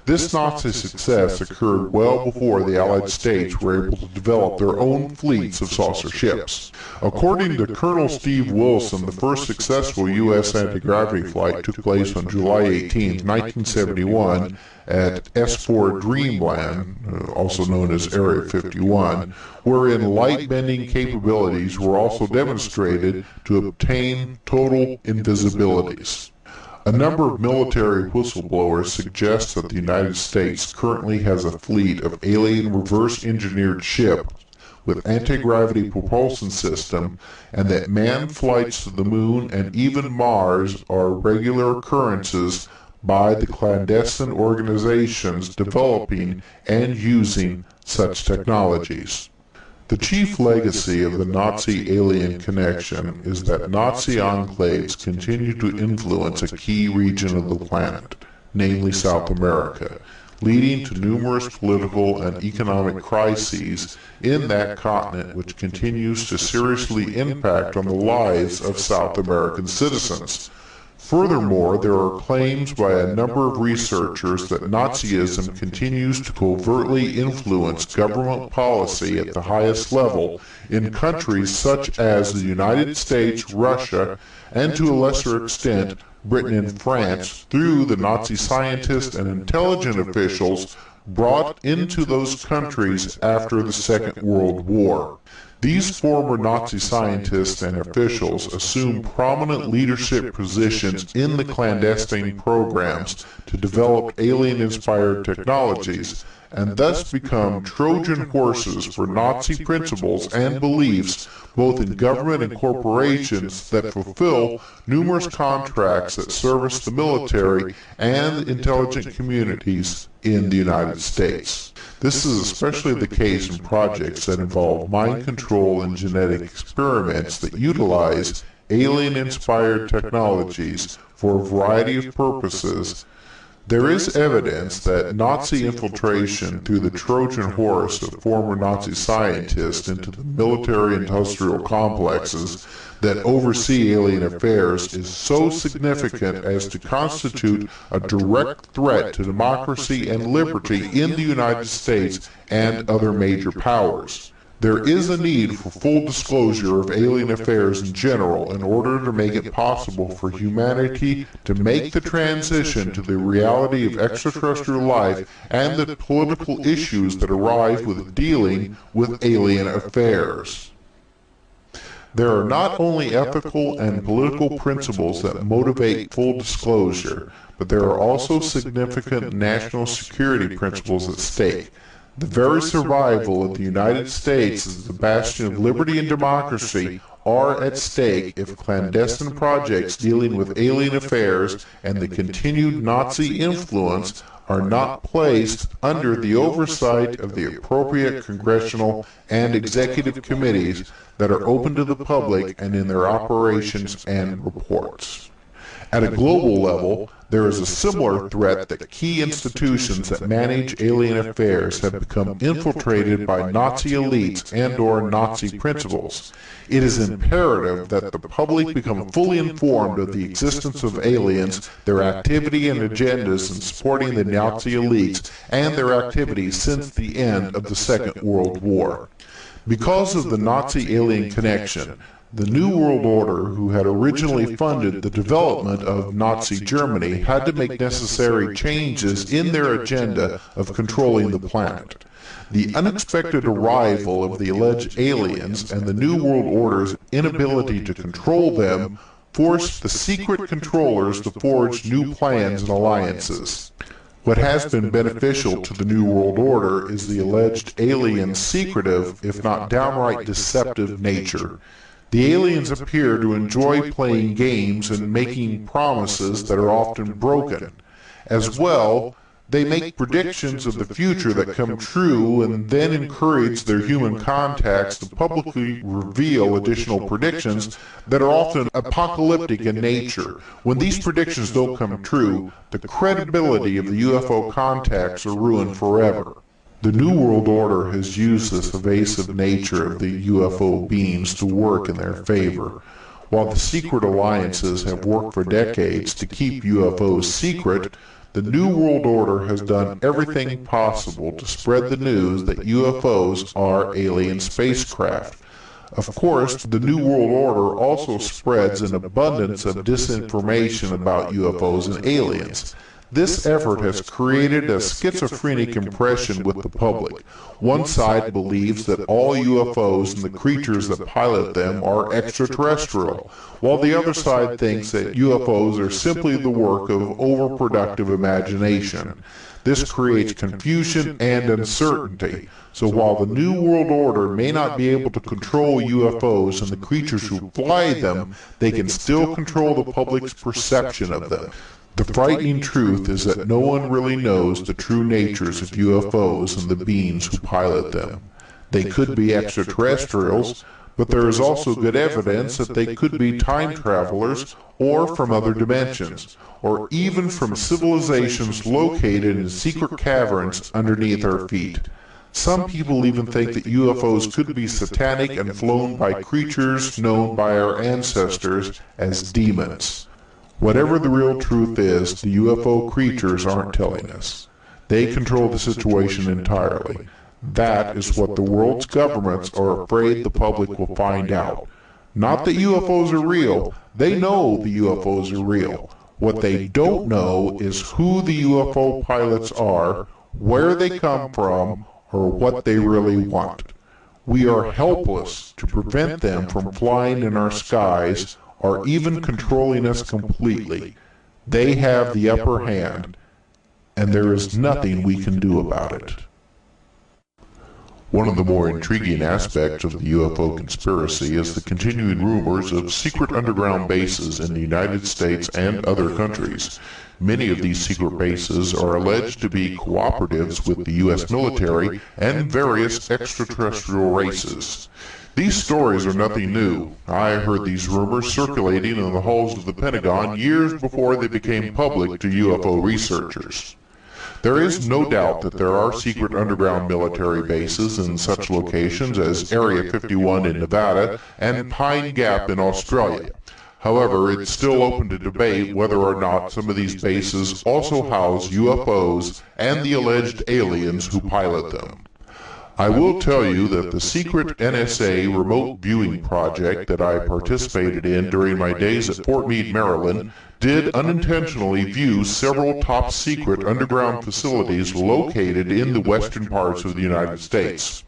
This Nazi success occurred well before the Allied states were able to develop their own fleets of saucer ships. According to Colonel Steve Wilson, the first successful U.S. anti-gravity flight took place on July 18, 1971 at S4 Dreamland, also known as Area 51, wherein light-bending capabilities were also demonstrated to obtain total invisibilities. A number of military whistleblowers suggest that the United States currently has a fleet of alien reverse-engineered ships with anti-gravity propulsion system, and that manned flights to the moon and even Mars are regular occurrences by the clandestine organizations developing and using such technologies. The chief legacy of the Nazi-alien connection is that Nazi enclaves continue to influence a key region of the planet, namely South America, leading to numerous political and economic crises in that continent, which continues to seriously impact on the lives of South American citizens. Furthermore, there are claims by a number of researchers that Nazism continues to covertly influence government policy at the highest level in countries such as the United States, Russia, and to a lesser extent, Britain and France, through the Nazi scientists and intelligence officials brought into those countries after the Second World War. These former Nazi scientists and officials assume prominent leadership positions in the clandestine programs to develop alien-inspired technologies, and thus become Trojan horses for Nazi principles and beliefs, both in government and corporations that fulfill numerous contracts that service the military and intelligent communities in the United States. This is especially the case in projects that involve mind control and genetic experiments that utilize alien-inspired technologies for a variety of purposes. There is evidence that Nazi infiltration through the Trojan horse of former Nazi scientists into the military-industrial complexes that oversee alien affairs is so significant as to constitute a direct threat to democracy and liberty in the United States and other major powers. There is a need for full disclosure of alien affairs in general in order to make it possible for humanity to make the transition to the reality of extraterrestrial life and the political issues that arise with dealing with alien affairs. There are not only ethical and political principles that motivate full disclosure, but there are also significant national security principles at stake. The very survival of the United States as the bastion of liberty and democracy are at stake if clandestine projects dealing with alien affairs and the continued Nazi influence are not placed under the oversight of the appropriate congressional and executive committees that are open to the public and in their operations and reports. At a global level, there is a similar threat that key institutions that manage alien affairs have become infiltrated by Nazi elites and/or Nazi principles. It is imperative that the public become fully informed of the existence of aliens, their activity and agendas in supporting the Nazi elites, and their activities since the end of the Second World War. Because of the Nazi-alien connection, the New World Order, who had originally funded the development of Nazi Germany, had to make necessary changes in their agenda of controlling the planet. The unexpected arrival of the alleged aliens and the New World Order's inability to control them forced the secret controllers to forge new plans and alliances. What has been beneficial to the New World Order is the alleged aliens' secretive, if not downright deceptive nature. The aliens appear to enjoy playing games and making promises that are often broken. As well, they make predictions of the future that come true and then encourage their human contacts to publicly reveal additional predictions that are often apocalyptic in nature. When these predictions don't come true, the credibility of the UFO contacts are ruined forever. The New World Order has used this evasive nature of the UFO beings to work in their favor. While the secret alliances have worked for decades to keep UFOs secret, the New World Order has done everything possible to spread the news that UFOs are alien spacecraft. Of course, the New World Order also spreads an abundance of disinformation about UFOs and aliens. This effort has created a schizophrenic impression with the public. One side believes that all UFOs and the creatures that pilot them are extraterrestrial, while the other side thinks that UFOs are simply the work of overproductive imagination. This creates confusion and uncertainty. So while the New World Order may not be able to control UFOs and the creatures who fly them, they can still control the public's perception of them. The frightening truth is that no one really knows the true natures of UFOs and the beings who pilot them. They could be extraterrestrials, but there is also good evidence that they could be time travelers or from other dimensions, or even from civilizations located in secret caverns underneath our feet. Some people even think that UFOs could be satanic and flown by creatures known by our ancestors as demons. Whatever the real truth is, the UFO creatures aren't telling us. They control the situation entirely. That is what the world's governments are afraid the public will find out. Not that UFOs are real. They know the UFOs are real. What they don't know is who the UFO pilots are, where they come from, or what they really want. We are helpless to prevent them from flying in our skies or even controlling us completely. They have the upper hand, and there is nothing we can do about it. One of the more intriguing aspects of the UFO conspiracy is the continuing rumors of secret underground bases in the United States and other countries. Many of these secret bases are alleged to be cooperatives with the U.S. military and various extraterrestrial races. These stories are nothing new. I heard these rumors circulating in the halls of the Pentagon years before they became public to UFO researchers. There is no doubt that there are secret underground military bases in such locations as Area 51 in Nevada and Pine Gap in Australia. However, it's still open to debate whether or not some of these bases also house UFOs and the alleged aliens who pilot them. I will tell you that the secret NSA remote viewing project that I participated in during my days at Fort Meade, Maryland, did unintentionally view several top secret underground facilities located in the western parts of the United States.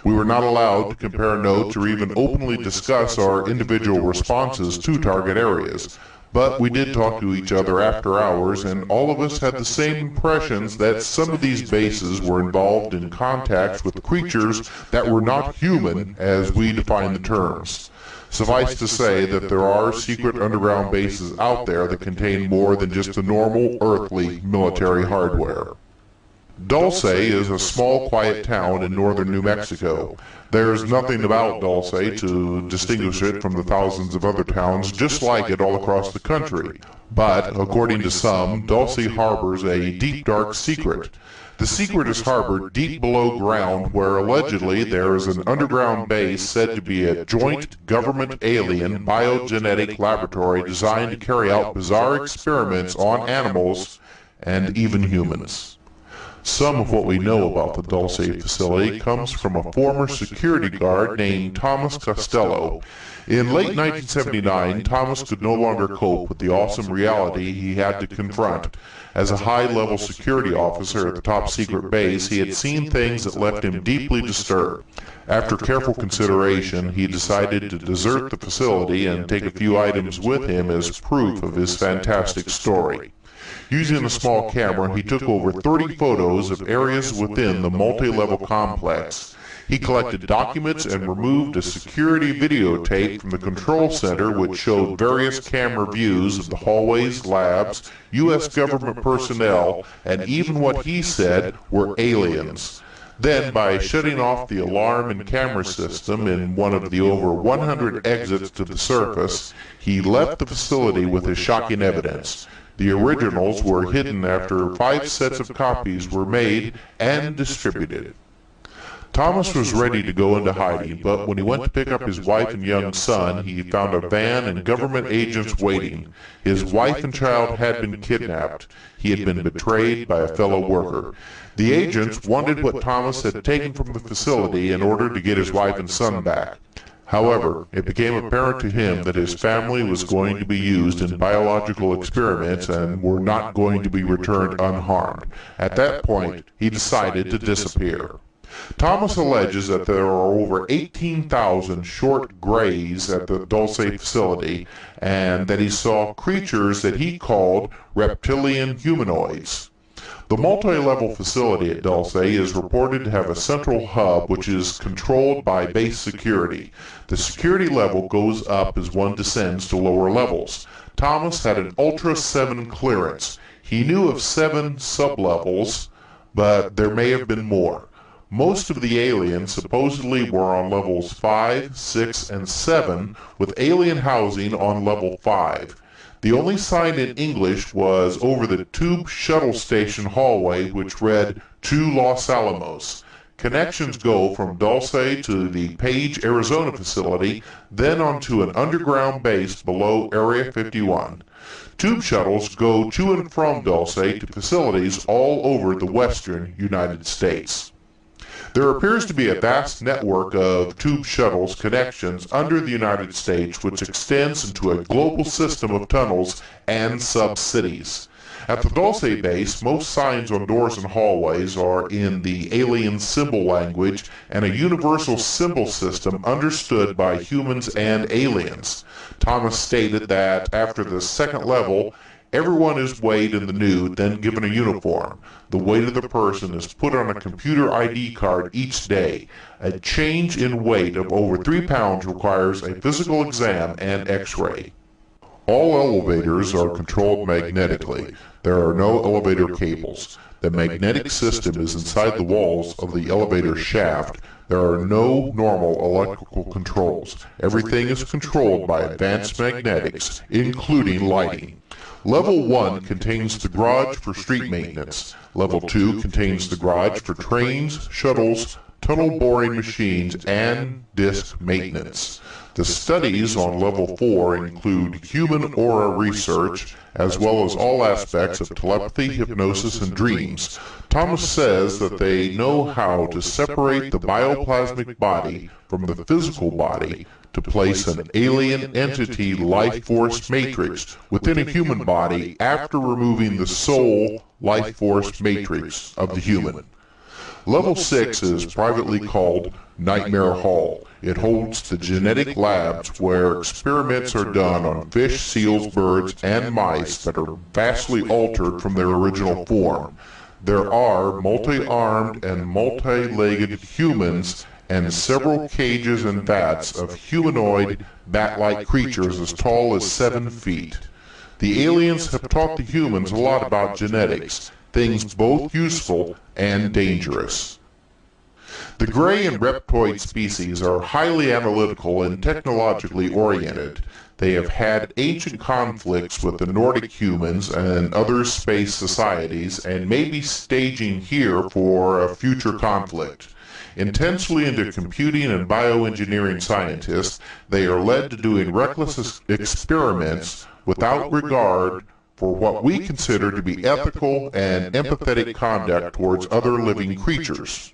We were not allowed to compare notes or even openly discuss our individual responses to target areas. But we did talk to each other after hours, and all of us had the same impressions that some of these bases were involved in contacts with creatures that were not human as we define the terms. Suffice to say that there are secret underground bases out there that contain more than just the normal earthly military hardware. Dulce is a small, quiet town in northern New Mexico. There's nothing about Dulce to distinguish it from the thousands of other towns just like it all across the country. But, according to some, Dulce harbors a deep, dark secret. The secret is harbored deep below ground where allegedly there is an underground base said to be a joint government alien biogenetic laboratory designed to carry out bizarre experiments on animals and even humans. Some of what we know about the Dulce facility comes from a former security guard named Thomas Costello. In late 1979, Thomas could no longer cope with the awesome reality he had to confront. As a high-level security officer at the top-secret base, he had seen things that left him deeply disturbed. After careful consideration, he decided to desert the facility and take a few items with him as proof of his fantastic story. Using a small camera, he took over 30 photos of areas within the multi-level complex. He collected documents and removed a security videotape from the control center which showed various camera views of the hallways, labs, U.S. government personnel, and even what he said were aliens. Then, by shutting off the alarm and camera system in one of the over 100 exits to the surface, he left the facility with his shocking evidence. The originals were hidden after 5 sets of copies were made and distributed. Thomas was ready to go into hiding, but when he went to pick up his wife and young son, he found a van and government agents waiting. His wife and child had been kidnapped. He had been betrayed by a fellow worker. The agents wanted what Thomas had taken from the facility in order to get his wife and son back. However, it became apparent to him that his family was going to be used in biological experiments and were not going to be returned unharmed. At that point, he decided to disappear. Thomas alleges that there are over 18,000 short grays at the Dulce facility, and that he saw creatures that he called reptilian humanoids. The multi-level facility at Dulce is reported to have a central hub which is controlled by base security. The security level goes up as one descends to lower levels. Thomas had an Ultra 7 clearance. He knew of 7 sublevels, but there may have been more. Most of the aliens supposedly were on levels 5, 6, and 7, with alien housing on level 5. The only sign in English was over the tube shuttle station hallway, which read, "To Los Alamos." Connections go from Dulce to the Page, Arizona facility, then onto an underground base below Area 51. Tube shuttles go to and from Dulce to facilities all over the western United States. There appears to be a vast network of tube shuttles connections under the United States which extends into a global system of tunnels and sub-cities. At the Dulce base, most signs on doors and hallways are in the alien symbol language and a universal symbol system understood by humans and aliens. Thomas stated that after the second level, everyone is weighed in the nude, then given a uniform. The weight of the person is put on a computer ID card each day. A change in weight of over 3 pounds requires a physical exam and x-ray. All elevators are controlled magnetically. There are no elevator cables. The magnetic system is inside the walls of the elevator shaft. There are no normal electrical controls. Everything is controlled by advanced magnetics, including lighting. Level 1 contains the garage for street maintenance. Level 2 contains the garage for trains, shuttles, tunnel boring machines, and disc maintenance. The studies on Level 4 include human aura research, as well as all aspects of telepathy, hypnosis, and dreams. Thomas says that they know how to separate the bioplasmic body from the physical body to place an alien entity life force matrix within a human body after removing the soul life force matrix of the human. Level 6 is privately called Nightmare Hall. It holds the genetic labs where experiments are done on fish, seals, birds, and mice that are vastly altered from their original form. There are multi-armed and multi-legged humans and several cages and vats of humanoid, bat-like creatures as tall as 7 feet. The aliens have taught the humans a lot about genetics, things both useful and dangerous. The gray and reptoid species are highly analytical and technologically oriented. They have had ancient conflicts with the Nordic humans and other space societies and may be staging here for a future conflict. Intensely into computing and bioengineering scientists, they are led to doing reckless experiments without regard for what we consider to be ethical and empathetic conduct towards other living creatures.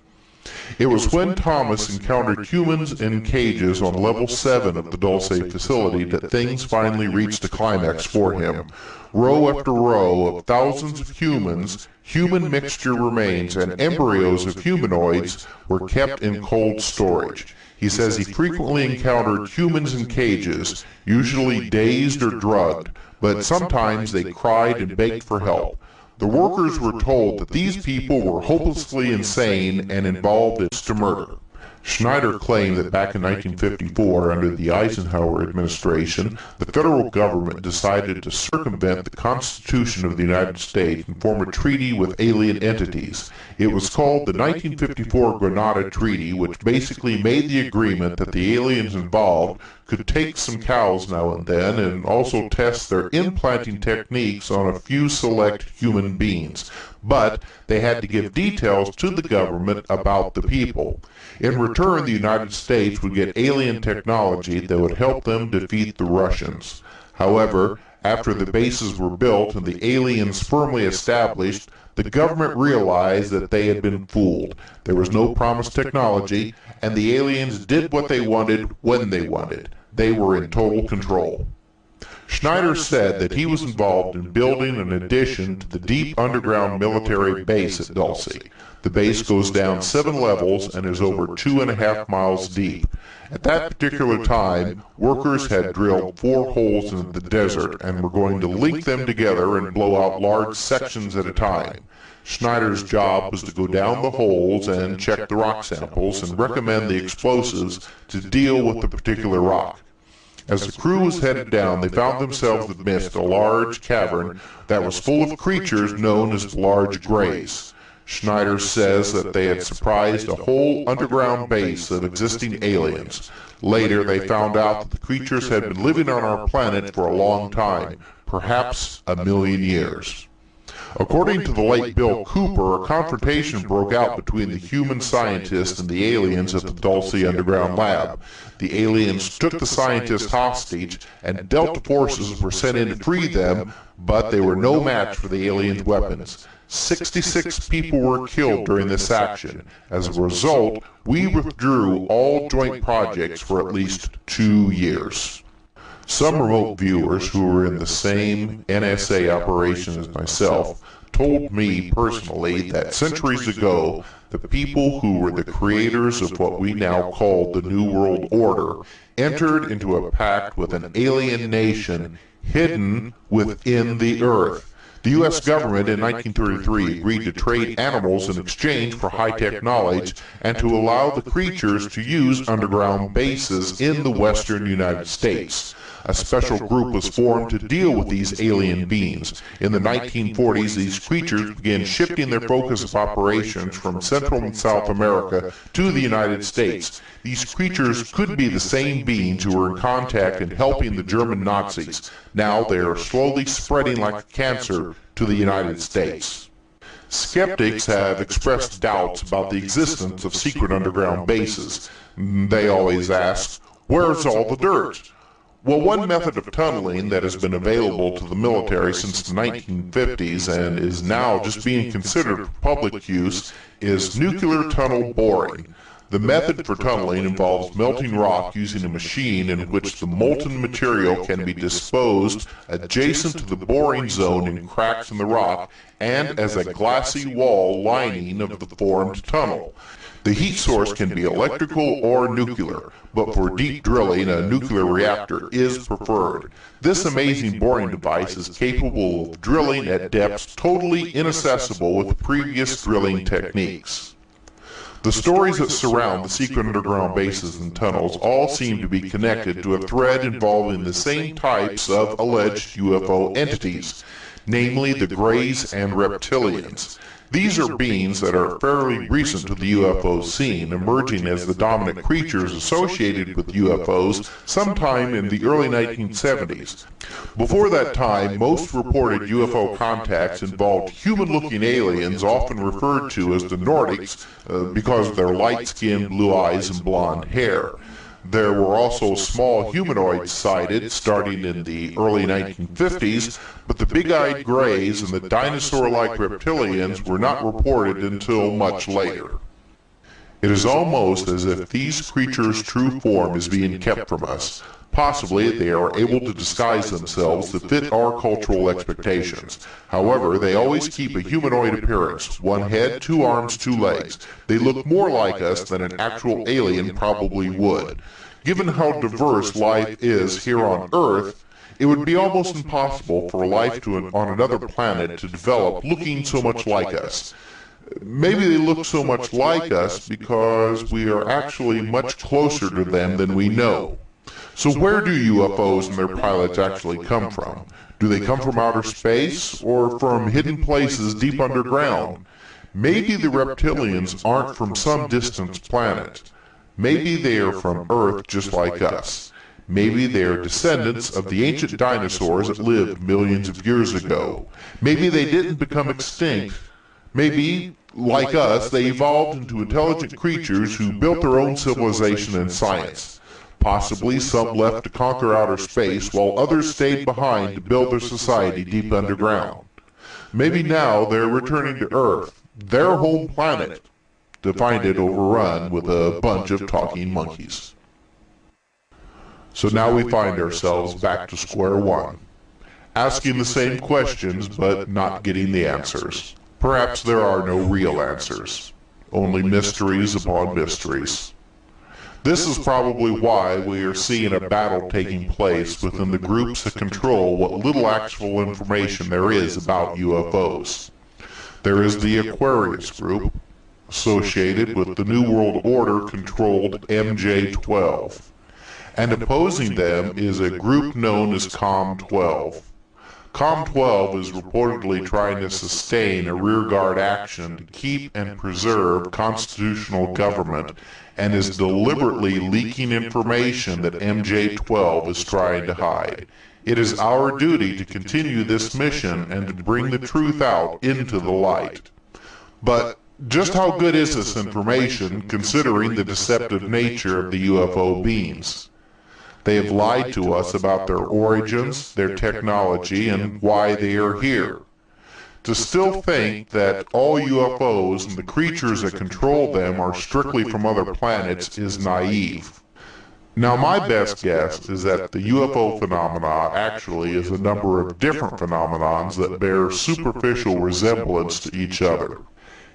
It was when Thomas encountered humans in cages on level 7 of the Dulce facility that things finally reached a climax for him. Row after row of thousands of humans, human mixture remains, and embryos of humanoids were kept in cold storage. He says he frequently encountered humans in cages, usually dazed or drugged, but sometimes they cried and begged for help. The workers were told that these people were hopelessly insane and involved in murder. Schneider claimed that back in 1954, under the Eisenhower administration, the federal government decided to circumvent the Constitution of the United States and form a treaty with alien entities. It was called the 1954 Granada Treaty, which basically made the agreement that the aliens involved could take some cows now and then and also test their implanting techniques on a few select human beings. But they had to give details to the government about the people. In return, the United States would get alien technology that would help them defeat the Russians. However, After the bases were built and the aliens firmly established, the government realized that they had been fooled. There was no promised technology, and the aliens did what they wanted when they wanted. They were in total control. Schneider said that he was involved in building an addition to the deep underground military base at Dulce. The base goes down 7 levels and is over 2.5 miles deep. At that particular time, workers had drilled 4 holes in the desert and were going to link them together and blow out large sections at a time. Schneider's job was to go down the holes and check the rock samples and recommend the explosives to deal with the particular rock. As the crew was headed down, they found themselves amidst a large cavern that was full of creatures known as the Large Greys. Schneider says that they had surprised a whole underground base of existing aliens. Later, they found out that the creatures had been living on our planet for a long time, perhaps 1,000,000 years. According to the late Bill Cooper, a confrontation broke out between the human scientists and the aliens at the Dulce underground lab. The aliens took the scientists hostage, and Delta forces were sent in to free them, but they were no match for the aliens' weapons. 66 people were killed during this action. As a result, we withdrew all joint projects for at least 2 years. Some remote viewers who were in the same NSA operation as myself told me personally that centuries ago, the people who were the creators of what we now call the New World Order entered into a pact with an alien nation hidden within the Earth. The U.S. government in 1933 agreed to trade animals in exchange for high-tech knowledge and to allow the creatures to use underground bases in the western United States. A special group was formed to deal with these alien beings. In the 1940s, these creatures began shifting their focus of operations from Central and South America to the United States. These creatures could be the same beings who were in contact and helping the German Nazis. Now they are slowly spreading like cancer to the United States. Skeptics have expressed doubts about the existence of secret underground bases. They always ask, where's all the dirt? Well, one method of tunneling that has been available to the military since the 1950s and is now just being considered for public use is nuclear tunnel boring. The method for tunneling involves melting rock using a machine in which the molten material can be disposed adjacent to the boring zone in cracks in the rock and as a glassy wall lining of the formed tunnel. The heat source can be electrical or nuclear, but for deep drilling, a nuclear reactor is preferred. This amazing boring device is capable of drilling at depths totally inaccessible with previous drilling techniques. The stories that surround the secret underground bases and tunnels all seem to be connected to a thread involving the same types of alleged UFO entities, namely the Greys and reptilians. These are beings that are fairly recent to the UFO scene, emerging as the dominant creatures associated with UFOs sometime in the early 1970s. Before that time, most reported UFO contacts involved human-looking aliens, often referred to as the Nordics because of their light-skinned, blue eyes and blonde hair. There were also small humanoids sighted starting in the early 1950s, but the big-eyed Greys and the dinosaur-like reptilians were not reported until much later. It is almost as if these creatures' true form is being kept from us. Possibly they are able to disguise themselves to fit our cultural expectations. However, they always keep a humanoid appearance, 1 head, 2 arms, 2 legs. They look more like us than an actual alien probably would. Given how diverse life is here on Earth, it would be almost impossible for life on another planet to develop looking so much like us. Maybe they look so much like us because we are actually much closer to them than we know. So where do UFOs and their pilots actually come from? Do they come from outer space or from hidden places deep underground? Maybe the reptilians aren't from some distant planet. Maybe they are from Earth just like us. Maybe they are descendants of the ancient dinosaurs that lived millions of years ago. Maybe they didn't become extinct. Maybe, like us, they evolved into intelligent creatures who built their own civilization and science. Possibly some left to conquer outer space, while others stayed behind to build their society deep underground. Maybe now they're returning to Earth, their home planet, to find it overrun with a bunch of talking monkeys. So now we find ourselves back to square one, asking the same questions but not getting the answers. Perhaps there are no real answers, only mysteries upon mysteries. This is probably why we are seeing a battle taking place within the groups that control what little actual information there is about UFOs. There is the Aquarius group, associated with the New World Order controlled MJ-12, and opposing them is a group known as COM-12. COM-12 is reportedly trying to sustain a rearguard action to keep and preserve constitutional government and is deliberately leaking information that MJ-12 is trying to hide. It is our duty to continue this mission and to bring the truth out into the light. But just how good is this information considering the deceptive nature of the UFO beings? They have lied to us about their origins, their technology, and why they are here. To still think that all UFOs and the creatures that control them are strictly from other planets is naive. Now, my best guess is that the UFO phenomena actually is a number of different phenomenons that bear superficial resemblance to each other.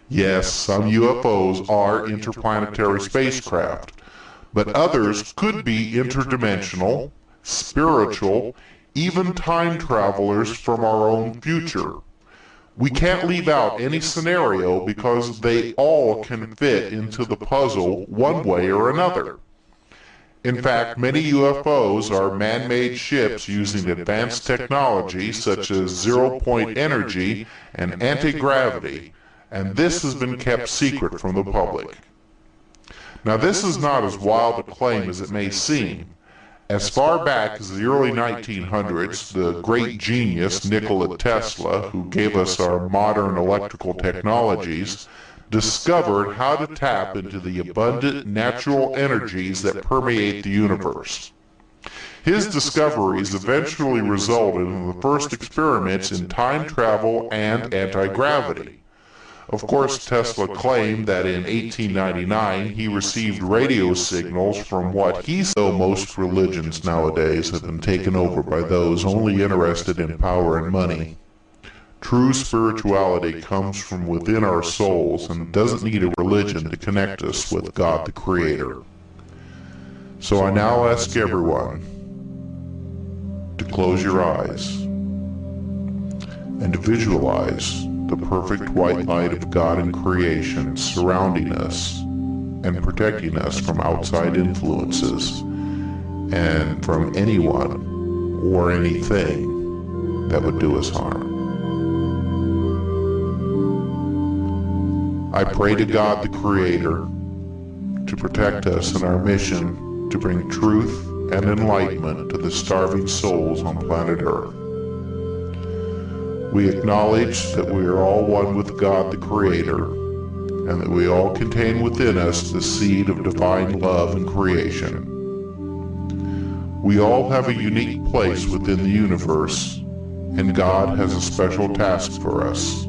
Yes, some UFOs are interplanetary spacecraft, but others could be interdimensional, spiritual, even time travelers from our own future. We can't leave out any scenario because they all can fit into the puzzle one way or another. In fact, many UFOs are man-made ships using advanced technology such as zero-point energy and anti-gravity, and this has been kept secret from the public. Now, this is not as wild a claim as it may seem. As far back as the early 1900s, the great genius Nikola Tesla, who gave us our modern electrical technologies, discovered how to tap into the abundant natural energies that permeate the universe. His discoveries eventually resulted in the first experiments in time travel and anti-gravity. Of course, Tesla claimed that in 1899 he received radio signals from what he saw. Most religions nowadays have been taken over by those only interested in power and money. True spirituality comes from within our souls and doesn't need a religion to connect us with God the Creator. So I now ask everyone to close your eyes and to visualize the perfect white light of God and creation surrounding us and protecting us from outside influences and from anyone or anything that would do us harm. I pray to God the Creator to protect us in our mission to bring truth and enlightenment to the starving souls on planet Earth. We acknowledge that we are all one with God the Creator, and that we all contain within us the seed of divine love and creation. We all have a unique place within the universe, and God has a special task for us.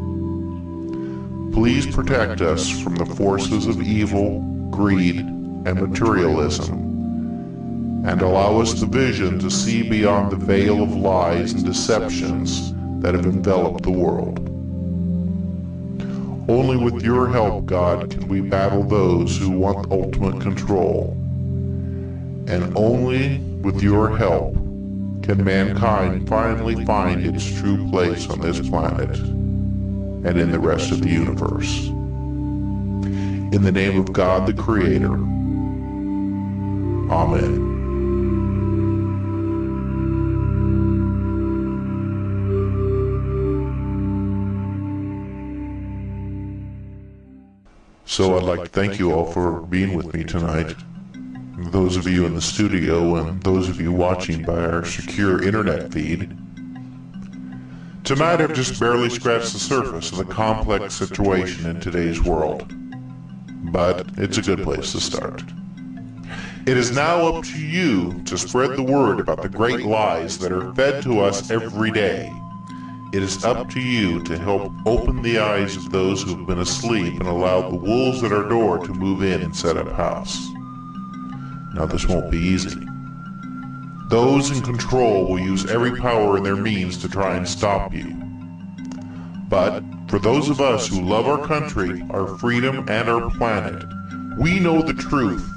Please protect us from the forces of evil, greed, and materialism, and allow us the vision to see beyond the veil of lies and deceptions that have enveloped the world. Only with your help, God, can we battle those who want ultimate control. And only with your help can mankind finally find its true place on this planet and in the rest of the universe. In the name of God the Creator, Amen. So I'd like to thank you all for being with me tonight. Those of you in the studio and those of you watching by our secure internet feed. Tonight I've just barely scratched the surface of the complex situation in today's world. But it's a good place to start. It is now up to you to spread the word about the great lies that are fed to us every day. It is up to you to help open the eyes of those who have been asleep and allow the wolves at our door to move in and set up house. Now this won't be easy. Those in control will use every power in their means to try and stop you. But for those of us who love our country, our freedom, and our planet, we know the truth,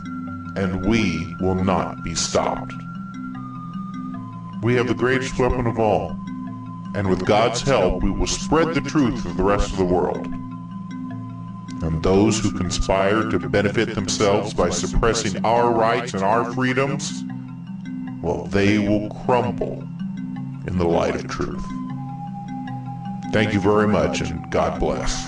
and we will not be stopped. We have the greatest weapon of all, and with God's help, we will spread the truth to the rest of the world. And those who conspire to benefit themselves by suppressing our rights and our freedoms, well, they will crumble in the light of truth. Thank you very much, and God bless.